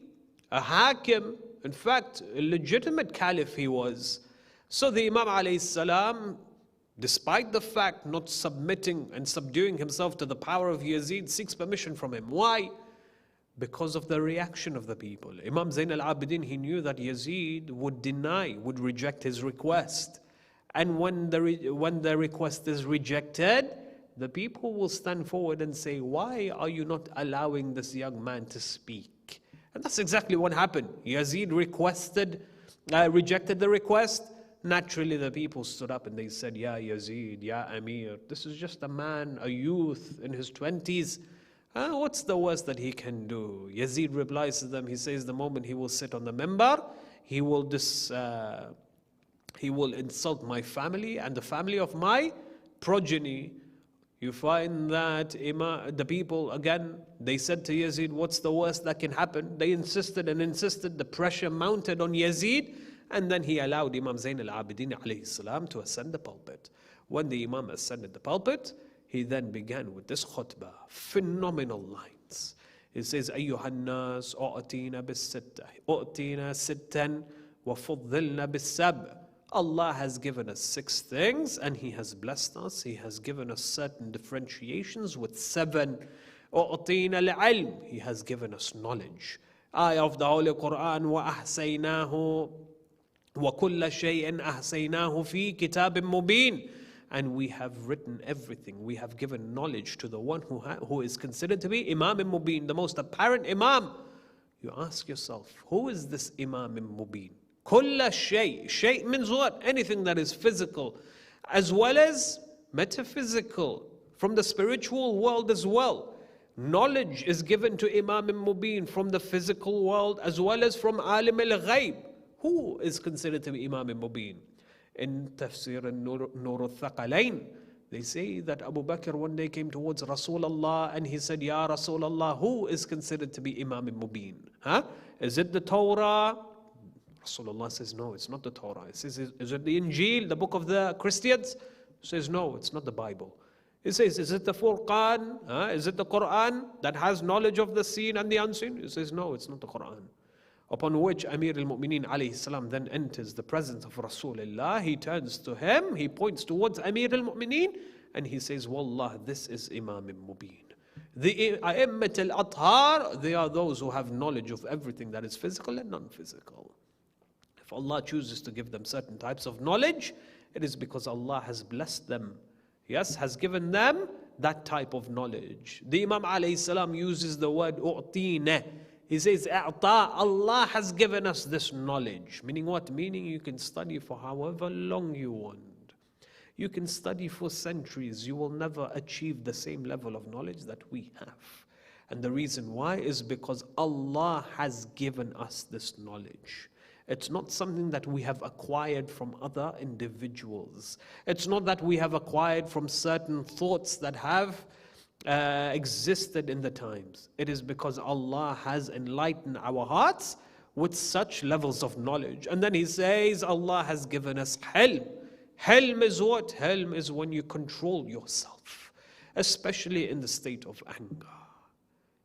a hakim, in fact, a legitimate caliph he was. So the Imam alayhi salam, despite the fact not submitting and subduing himself to the power of Yazid, seeks permission from him. Why? Because of the reaction of the people. Imam Zayn al-Abidin, he knew that Yazid would deny, would reject his request. And when the request is rejected, the people will stand forward and say, why are you not allowing this young man to speak? And that's exactly what happened. Yazid rejected the request. Naturally, the people stood up and they said, Ya Yazid, Ya Amir, this is just a man, a youth in his 20s. What's the worst that he can do? Yazid replies to them, he says, the moment he will sit on the member, he will insult my family and the family of my progeny. You find that the people, again, they said to Yazid, what's the worst that can happen? They insisted and insisted, the pressure mounted on Yazid. And then he allowed Imam Zayn al-Abidin alayhi salam to ascend the pulpit. When the Imam ascended the pulpit, he then began with this khutbah, phenomenal lines. He says, أيها الناس أعطينا بالستة أعطينا ستا وفضلنا بالسبع. Allah has given us 6 things and He has blessed us. He has given us certain differentiations with 7. أعطينا العلم. He has given us knowledge. Ayah of the Holy Quran, وأحسيناه وَكُلَّ شَيْءٍ أَحْسَيْنَاهُ فِي كِتَابٍ مُبِينٍ. And we have written everything. We have given knowledge to the one who is considered to be Imam Mubin, the most apparent Imam. You ask yourself, who is this Imam Mubin? كُلَّ شَيْءٍ. Shay means what? Anything that is physical, as well as metaphysical, from the spiritual world as well. Knowledge is given to Imam Mubin from the physical world as well as from Alim al-Ghayb. Who is considered to be Imam Mubin? In Tafsir Nur al-Thaqalain, they say that Abu Bakr one day came towards Rasulullah and he said, Ya Rasulullah, who is considered to be Imam Mubin? Is it the Torah? Rasulullah says, no, it's not the Torah. He says, is it the Injil, the book of the Christians? He says, no, it's not the Bible. He says, is it the Furqan? Is it the Quran that has knowledge of the seen and the unseen? He says, no, it's not the Quran. Upon which Amir al-Mu'mineen alayhi salam then enters the presence of Rasulullah. He turns to him, he points towards Amir al-Mu'mineen, and he says, Wallah, this is Imam Mubin. The A'immat al-Athar, they are those who have knowledge of everything that is physical and non-physical. If Allah chooses to give them certain types of knowledge, it is because Allah has blessed them. Yes, has given them that type of knowledge. The Imam alayhi salam uses the word u'tina. He says, Allah has given us this knowledge. Meaning what? Meaning you can study for however long you want. You can study for centuries. You will never achieve the same level of knowledge that we have. And the reason why is because Allah has given us this knowledge. It's not something that we have acquired from other individuals. It's not that we have acquired from certain thoughts that have existed in the times. It is because Allah has enlightened our hearts with such levels of knowledge. And then He says, Allah has given us hilm. Hilm is what? Hilm is when you control yourself, especially in the state of anger.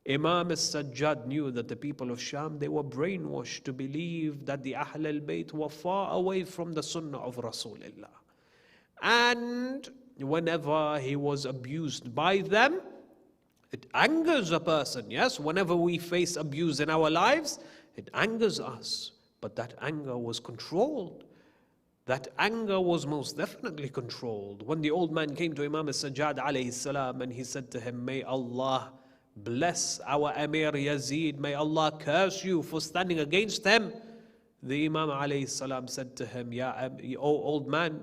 Imam al-Sajjad knew that the people of Sham, they were brainwashed to believe that the Ahl al-Bayt were far away from the Sunnah of Rasulullah. And whenever he was abused by them, it angers a person. Yes, whenever we face abuse in our lives, it angers us. But that anger was controlled. That anger was most definitely controlled. When the old man came to Imam al-Sajjad alayhi salam and he said to him, may Allah bless our Amir Yazid, may Allah curse you for standing against him. The Imam alayhi salam said to him, O old man,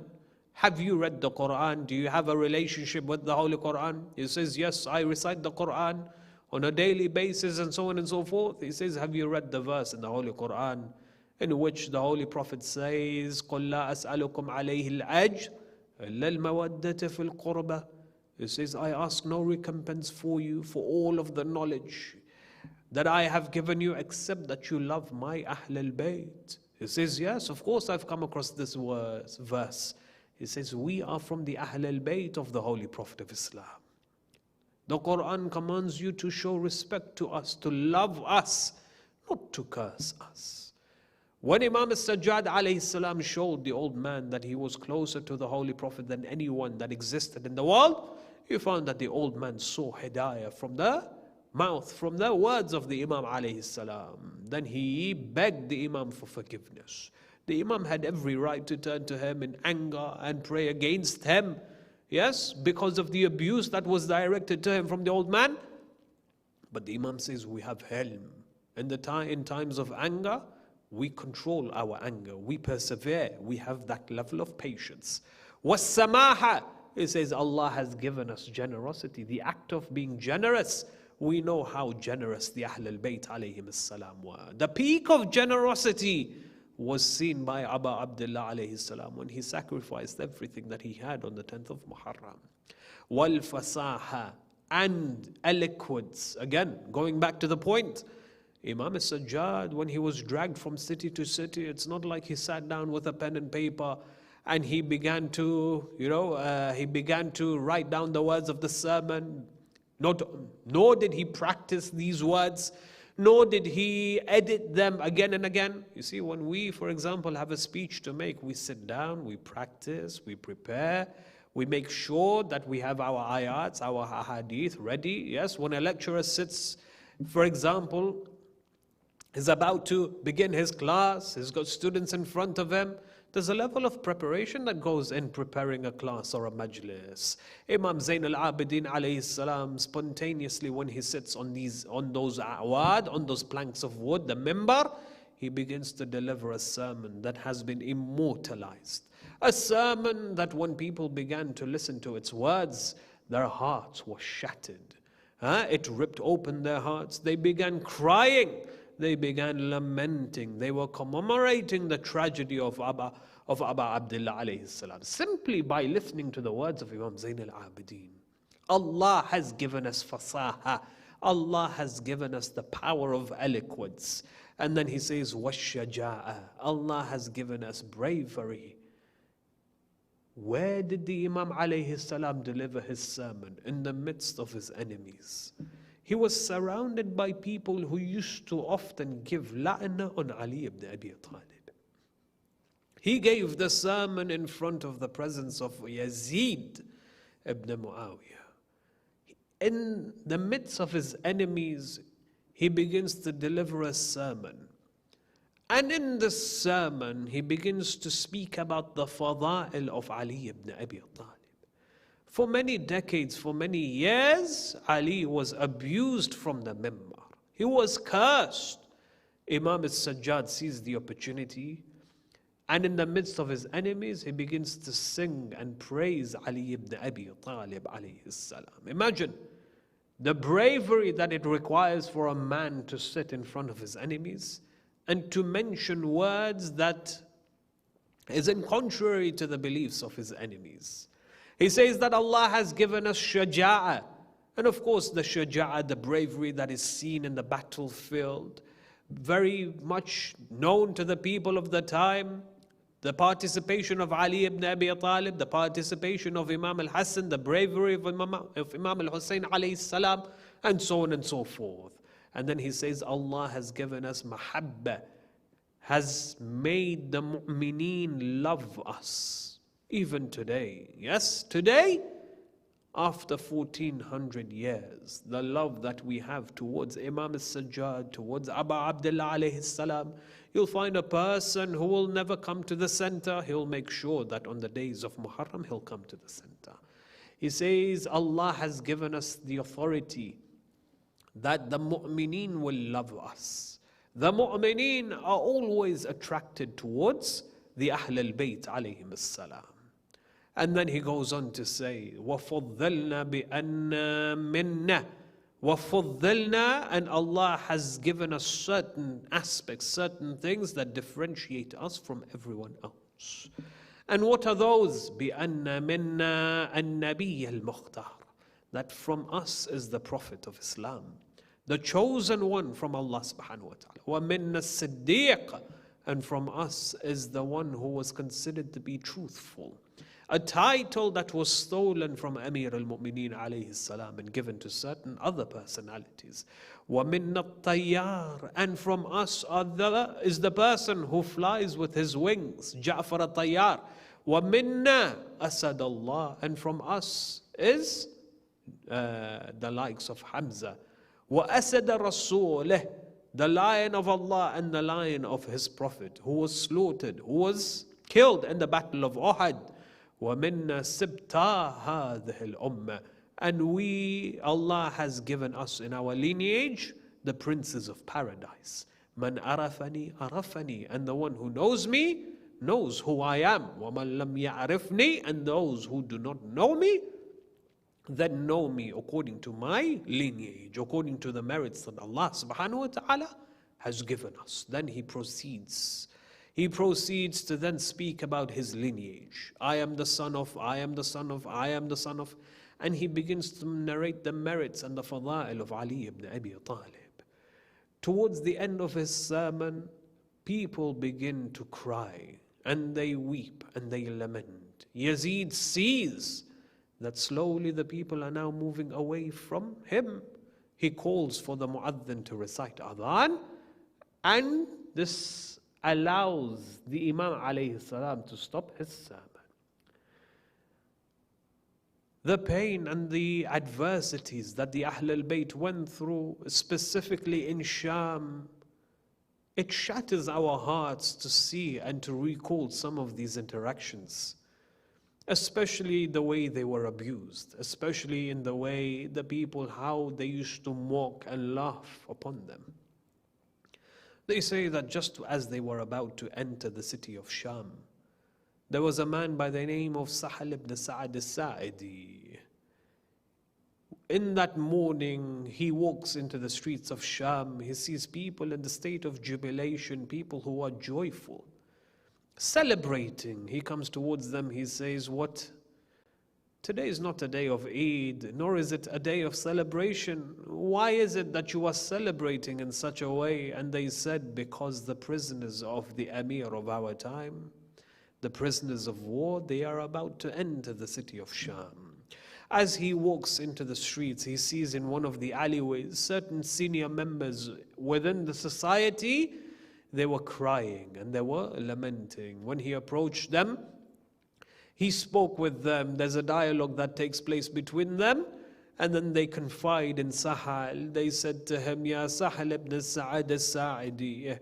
have you read the Quran? Do you have a relationship with the Holy Quran? He says, yes, I recite the Quran on a daily basis and so on and so forth. He says, have you read the verse in the Holy Quran in which the Holy Prophet says, قُلْ لَا أَسْأَلُكُمْ عَلَيْهِ الْأَجْرِ إِلَّا الْمَوَدَّةَ فِي الْقُرْبَةِ. He says, I ask no recompense for you for all of the knowledge that I have given you except that you love my Ahl al-Bayt. He says, yes, of course I've come across this verse. He says, we are from the Ahl al-Bayt of the Holy Prophet of Islam. The Quran commands you to show respect to us, to love us, not to curse us. When Imam Sajjad alayhi salam showed the old man that he was closer to the Holy Prophet than anyone that existed in the world, he found that the old man saw hidayah from the mouth, from the words of the Imam alayhi salam. Then he begged the Imam for forgiveness. The Imam had every right to turn to him in anger and pray against him. Yes, because of the abuse that was directed to him from the old man. But the Imam says we have helm. In times of anger, we control our anger. We persevere. We have that level of patience. Was-samaha. He says Allah has given us generosity. The act of being generous. We know how generous the Ahl al-Bayt alayhim salam were. The peak of generosity was seen by Abu Abdullah alayhi salam when he sacrificed everything that he had on the 10th of Muharram. Wal-fasaha, and eloquence. Again, going back to the point, Imam Sajjad, when he was dragged from city to city, it's not like he sat down with a pen and paper and he began to, write down the words of the sermon. Nor did he practice these words, nor did he edit them again and again. You see, when we, for example, have a speech to make, we sit down, we practice, we prepare, we make sure that we have our ayats, our hadith ready. Yes, when a lecturer sits, for example, is about to begin his class, he's got students in front of him, there's a level of preparation that goes in preparing a class or a majlis. Imam Zayn Al-Abidin alayhi salam, spontaneously when he sits on those a'wad, on those planks of wood, the mimbar, he begins to deliver a sermon that has been immortalized. A sermon that when people began to listen to its words, their hearts were shattered. It ripped open their hearts. They began crying. They began lamenting. They were commemorating the tragedy of Abu Abdullah alayhi salam, simply by listening to the words of Imam Zayn al-Abidin. Allah has given us fasaha. Allah has given us the power of eloquence. And then he says, washaja'a. Allah has given us bravery. Where did the Imam alayhi salam deliver his sermon? In the midst of his enemies. He was surrounded by people who used to often give la'na on Ali ibn Abi Talib. He gave the sermon in front of the presence of Yazid ibn Muawiyah. In the midst of his enemies, he begins to deliver a sermon. And in this sermon, he begins to speak about the fada'il of Ali ibn Abi Talib. For many decades, for many years, Ali was abused from the mimbar. He was cursed. Imam al-Sajjad sees the opportunity, and in the midst of his enemies, he begins to sing and praise Ali ibn Abi Talib alayhi salam. Imagine the bravery that it requires for a man to sit in front of his enemies and to mention words that is in contrary to the beliefs of his enemies. He says that Allah has given us shaja'ah. And of course the shaja'ah, the bravery that is seen in the battlefield, very much known to the people of the time. The participation of Ali ibn Abi Talib, the participation of Imam al-Hassan, the bravery of Imam al-Hussein alayhi salam, and so on and so forth. And then he says Allah has given us mahabba, has made the mu'mineen love us. Even today, yes, today, after 1400 years, the love that we have towards Imam al-Sajjad, towards Abu Abdullah alayhi salam, you'll find a person who will never come to the center. He'll make sure that on the days of Muharram, he'll come to the center. He says Allah has given us the authority that the mu'mineen will love us. The mu'mineen are always attracted towards the Ahl al-Bayt alayhim as-salam. And then he goes on to say, وَفُضِّلْنَا بِأَنَّا مِنَّا وَفُضِّلْنَا, and Allah has given us certain aspects, certain things that differentiate us from everyone else. And what are those? بِأَنَّ مِنَّا النَّبِيَّ الْمُخْتَارِ, that from us is the Prophet of Islam, the chosen one from Allah subhanahu wa ta'ala. وَمِنَّا الصِّدِّيقِ, and from us is the one who was considered to be truthful. A title that was stolen from Amir al-Mu'mineen alayhi salam and given to certain other personalities. وَمِنَّا الطَّيَّارِ, and from us is the person who flies with his wings, Jaffer al-Tayyar. وَمِنَّا أَسَدَ Allah, and from us is the likes of Hamza. وَأَسَدَ رَسُولِهِ, the lion of Allah and the lion of his Prophet, who was slaughtered, who was killed in the battle of Uhud. وَمِنَّا سِبْتَا هَذِهِ الْأُمَّةِ, and we, Allah has given us in our lineage the princes of paradise. مَنْ عَرَفَنِي عَرَفَنِي, and the one who knows me knows who I am. وَمَنْ لَمْ يَعْرِفْنِي, and those who do not know me then know me according to my lineage, according to the merits that Allah subhanahu wa ta'ala has given us. Then he proceeds to then speak about his lineage. I am the son of, I am the son of, I am the son of, and he begins to narrate the merits and the fada'il of Ali ibn Abi Talib. Towards the end of his sermon, people begin to cry and they weep and they lament. Yazid sees that slowly the people are now moving away from him. He calls for the mu'adhin to recite adhan, and this allows the Imam alayhi salam to stop his sermon. The pain and the adversities that the Ahl al-Bayt went through, specifically in Sham, it shatters our hearts to see and to recall some of these interactions. Especially the way they were abused, especially in the way the people, how they used to mock and laugh upon them. They say that just as they were about to enter the city of Sham, there was a man by the name of Sahal ibn Sa'ad al-Sa'idi. In that morning, he walks into the streets of Sham. He sees people in the state of jubilation, people who are joyful, celebrating. He comes towards them, he says, what? Today is not a day of Eid, nor is it a day of celebration. Why is it that you are celebrating in such a way? And they said, because the prisoners of the Emir of our time, the prisoners of war, they are about to enter the city of Sham. As he walks into the streets, he sees in one of the alleyways certain senior members within the society. They were crying and they were lamenting. When he approached them, he spoke with them. There's a dialogue that takes place between them, and then they confide in Sahal. They said to him, Ya Sahal ibn Sa'ad al-Sa'idi,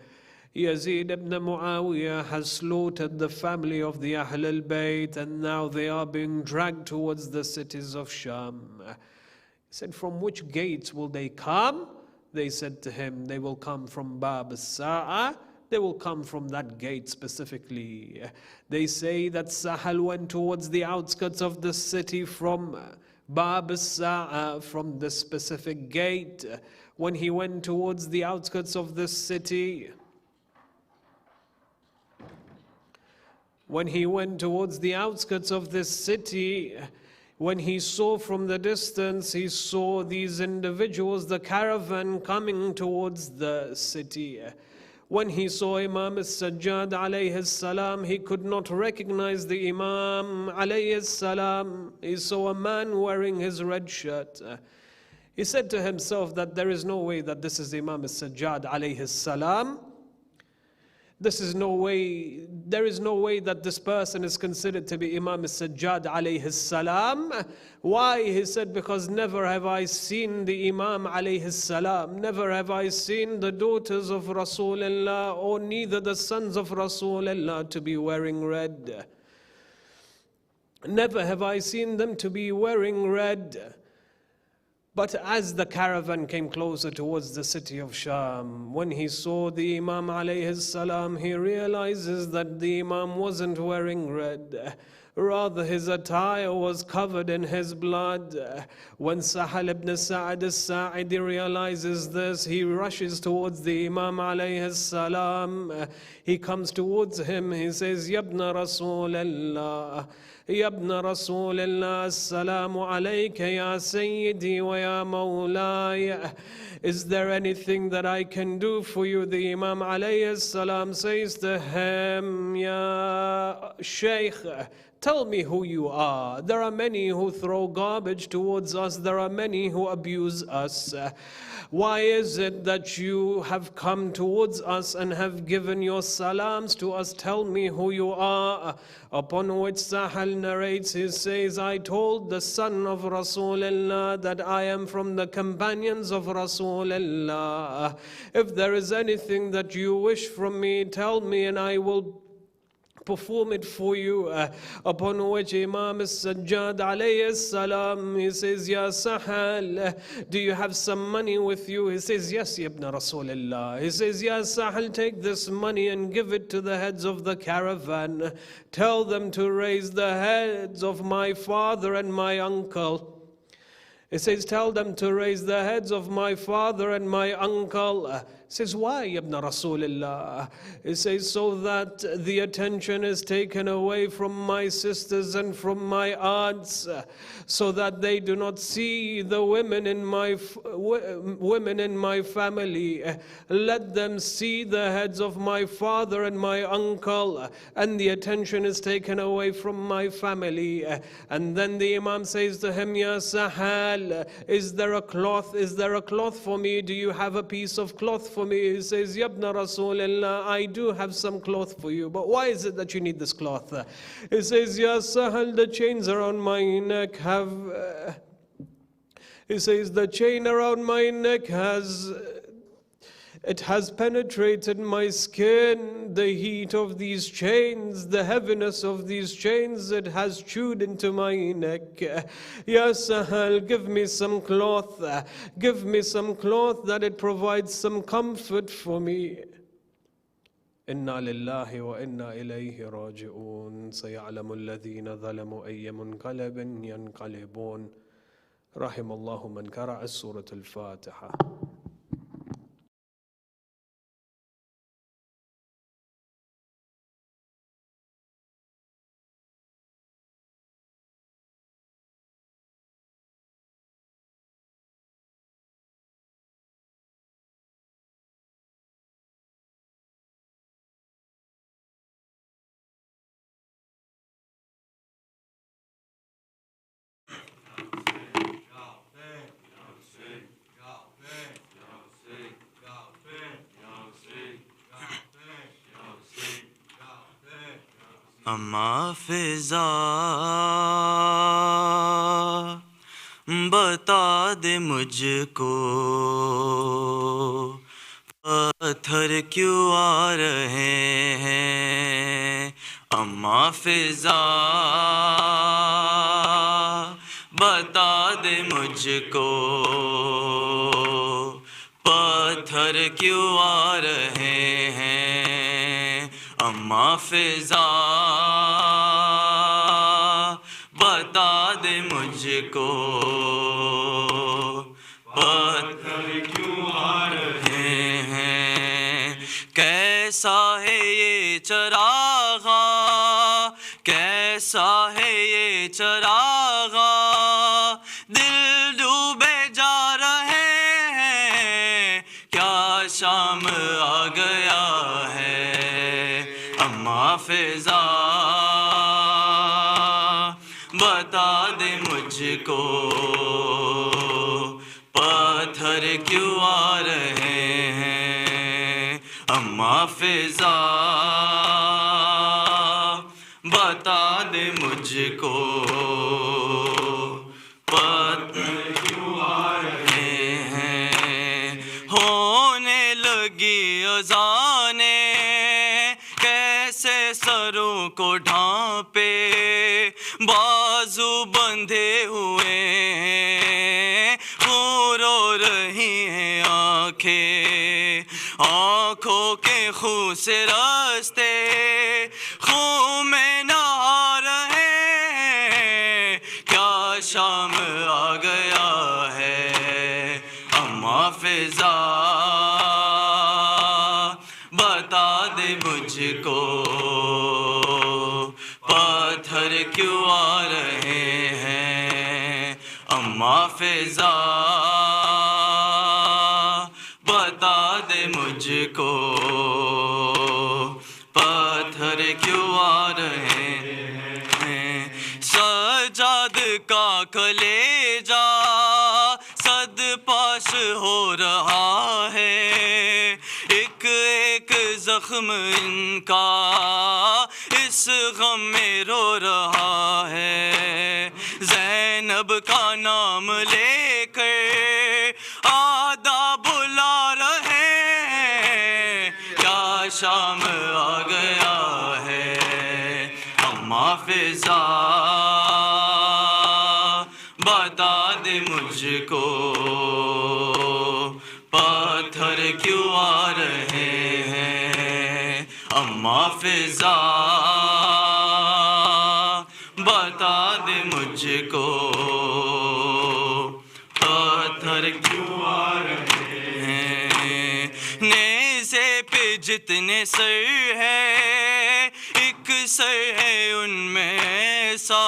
Yazid ibn Muawiyah has slaughtered the family of the Ahl al-Bayt, and now they are being dragged towards the cities of Sham. He said, from which gates will they come? They said to him, they will come from Bab al-Sa'a. They will come from that gate specifically. They say that Sahal went towards the outskirts of the city from Bab al-Sa'a, from the specific gate. When he went towards the outskirts of the city, when he saw from the distance, he saw these individuals, the caravan coming towards the city. When he saw Imam al-Sajjad alayhi salam, he could not recognize the Imam alayhi salam. He saw a man wearing his red shirt. He said to himself that there is no way that this is Imam al-Sajjad alayhi salam. There is no way that this person is considered to be Imam al-Sajjad alayhi salam. Why? He said, because never have I seen the Imam alayhi salam, never have I seen the daughters of Rasulullah or neither the sons of Rasulullah to be wearing red. Never have I seen them to be wearing red. But as the caravan came closer towards the city of Sham, when he saw the Imam alayhi salam, he realizes that the Imam wasn't wearing red. Rather, his attire was covered in his blood. When Sahal ibn Sa'ad al-Sa'idi realizes this, he rushes towards the Imam alayhi salam. He comes towards him, he says, Yabna Rasulallah, Yabna Rasulallah, Assalamu alayka ya Sayyidi wa ya Mawlaya. Is there anything that I can do for you? The Imam alayhi salam says to him, Ya Shaykh, tell me who you are. There are many who throw garbage towards us. There are many who abuse us. Why is it that you have come towards us and have given your salams to us? Tell me who you are. Upon which Sahal narrates, he says, I told the son of Rasulullah that I am from the companions of Rasulullah. If there is anything that you wish from me, tell me and I will perform it for you. Upon which Imam Sajjad alayhi salam, he says, Ya Sahal, do you have some money with you? He says, yes, Ibn Rasulullah. He says, Ya Sahal, take this money and give it to the heads of the caravan. Tell them to raise the heads of my father and my uncle. He says, tell them to raise the heads of my father and my uncle. He says, why, Ibn Rasulullah? He says, so that the attention is taken away from my sisters and from my aunts, so that they do not see the women in my family. Let them see the heads of my father and my uncle, and the attention is taken away from my family. And then the Imam says to him, Ya Sahal, is there a cloth? Is there a cloth for me? Do you have a piece of cloth for me? He says, Yabna Rasulullah, I do have some cloth for you, but why is it that you need this cloth? He says, Ya Sahal, the chains around my neck have... He says, the chain around my neck has penetrated my skin. The heat of these chains, the heaviness of these chains, it has chewed into my neck. Ya Sahal, give me some cloth. Give me some cloth that it provides some comfort for me. Inna lillahi wa inna ilayhi raji'un. Saya'lamu alladhina dhalamu ayya munqalabin yanqalibun. Rahimallahu man qara'a Surat al-Fatiha. अम्मा फिजा बता दे मुझको पत्थर क्यों आ रहे हैं अम्मा फिजा बता दे मुझको पत्थर क्यों आ रहे हैं अम्मा फिजा बता दे मुझको पत्थर क्यों आ रहे हैं कैसा है ये चरागा कैसा है ये चरागा दिल डूबे जा रहे हैं क्या शाम आ गया है अम्मा फिजा बता दे मुझको पत्थर क्यों आ रहे हैं अम्मा फिजा बता दे मुझको पत्थर क्यों आ रहे हैं होने लगी अज़ाने कैसे सरों को ढांपे बाजू बंधे हुए خون سے راستے خون میں نہا رہے ہیں. کیا شام آ گیا ہے اماں فضا بتا دے مجھ کو پتھر کیوں آ رہے ہیں اماں فضا بتا دے مجھ کو پتھر کیوں آ رہے ہیں. سجاد کا کلیجا صد پاش ہو رہا ہے ایک ایک زخم ان کا اس غم میں رو رہا ہے. زینب کا نام لے کر آدھا بلا رہے ہیں. کیا شام آ گیا ہے اماں فضا بتا دے مجھ کو پتھر کیوں آ رہے ہیں اماں فضا بتا دے مجھ کو پتھر کیوں آ رہے ہیں. نیزے پہ جتنے سر ہے ایک سر ہے ان میں ایسا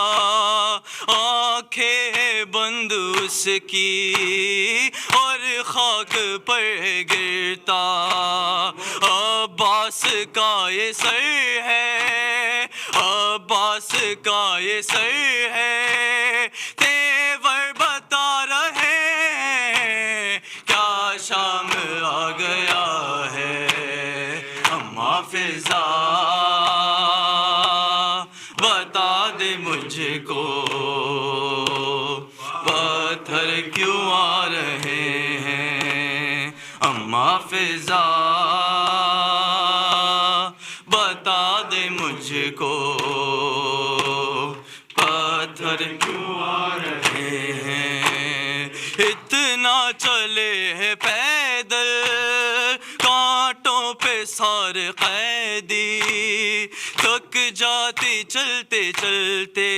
آنکھیں ہے بند اس کی اور خاک پر گرتا. عباس کا یہ سر ہے عباس کا یہ سر ہے تیور بتا رہے ہیں. کیا شام آ گیا ہے اماں فضا بتا دے مجھ کو پتھر کیوں آ رہے ہیں اماں فضا بتا دے مجھ کو پتھر کیوں آ رہے ہیں. اتنا چلے ہیں پیدل کانٹوں پہ سارے قیدی تھک جاتی چلتے چلتے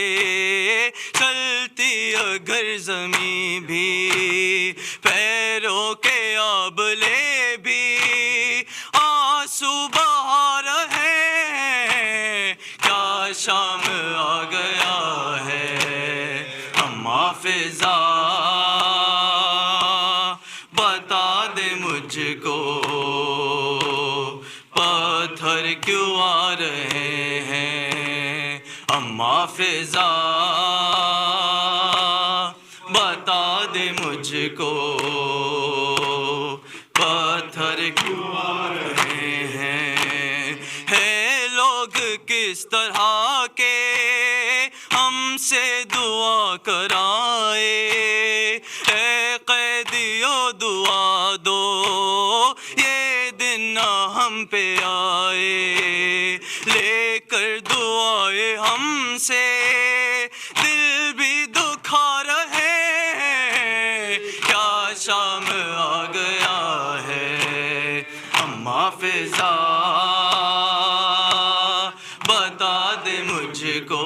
چلتی اگر زمین بھی پیروں کے آبلے بھی آنسو بہا رہے ہیں. کیا شام آ گیا ہے اماں فضا بتا دے مجھ کو پتھر کیوں آ رہے ہیں اماں فضا بتا دے مجھ کو پتھر کیوں آ رہے ہیں. ہے لوگ کس طرح کے ہم سے دعا کرائے اے قیدیو دعا دو یہ دن نہ ہم پہ آئے. لے کر دعائیں ہم سے دل بھی دکھا رہے ہیں. کیا شام آ گیا ہے اماں فضا بتا دے مجھ کو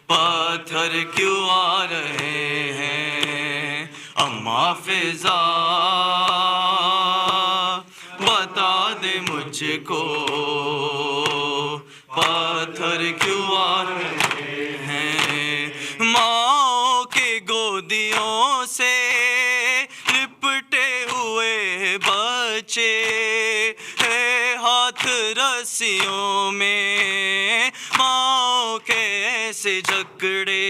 پتھر کیوں آ رہے ہیں اماں فضا بتا دے مجھ کو پتھر کیوں آ رہے ہیں. ماں کے گودیوں سے لپٹے ہوئے بچے ہے ہاتھ رسیوں میں ماں کے ایسے جکڑے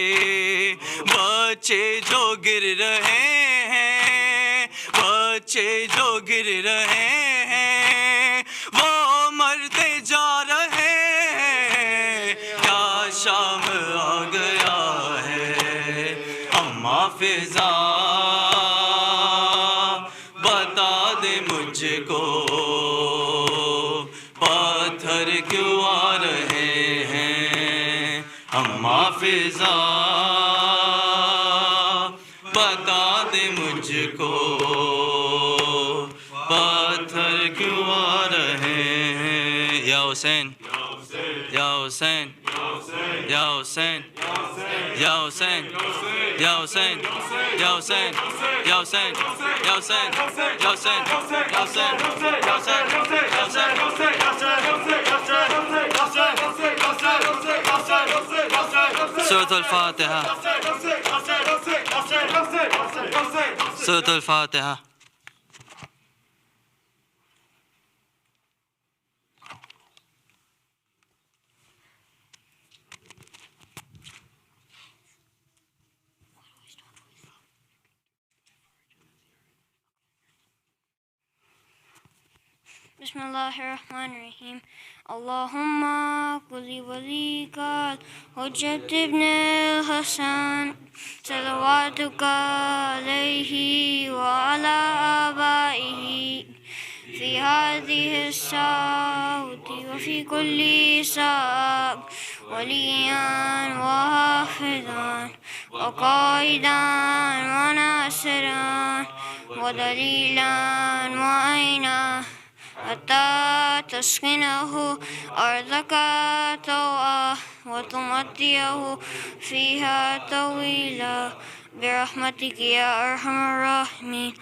بچے جو گر رہے ہیں بچے جو گر رہے ہیں وہ مرتے جا رہے ہیں. کیا شام آ گیا ہے اماں فضا بتا دے مجھ کو پتھر کیوں آ رہے ہیں اماں فضا بتا دے مجھ کو پتھر کیوں آ Ya Hussein, Ya Hussein, Ya Hussein, Ya Hussein, Ya Hussein, Ya Hussein, Ya Hussein, Ya Hussein, سورة الفاتحة سورة الفاتحة. بسم الله الرحمن الرحيم. اللهم كل وليك حجة ابن الحسن صلواتك عليه وعلى آبائه في هذه الساعة وفي كل ساعة وليا وحافظا وقائدا وناصرا ودليلا وعينا حتى تسكنه أرضك طوعا وتمتعه فيها طويلا برحمتك يا أرحم الراحمين.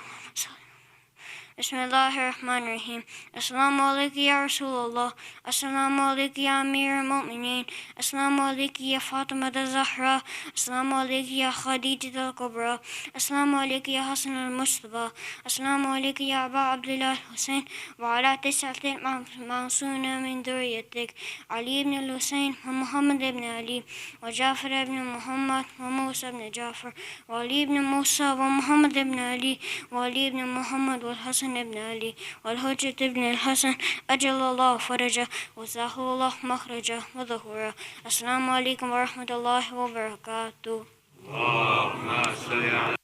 بسم الله الرحمن الرحيم. السلام عليك يا رسول الله. السلام عليك يا أمير المؤمنين. السلام عليك يا فاطمة الزهراء. السلام عليك يا خديجة الكبرى. السلام عليك يا حسن المصطفى. السلام عليك يا أبا عبد الله الحسين وعلى 9 معصومين من ذريتك علي بن الحسين ومحمد بن علي وجعفر بن محمد وموسى بن جعفر وعلي بن موسى ومحمد بن علي وعلي بن محمد والحسن بن علي والحجة بن الحسن أجل الله فرجه وسهل الله مخرجه وظهوره. السلام عليكم ورحمة الله وبركاته. اللهم صل على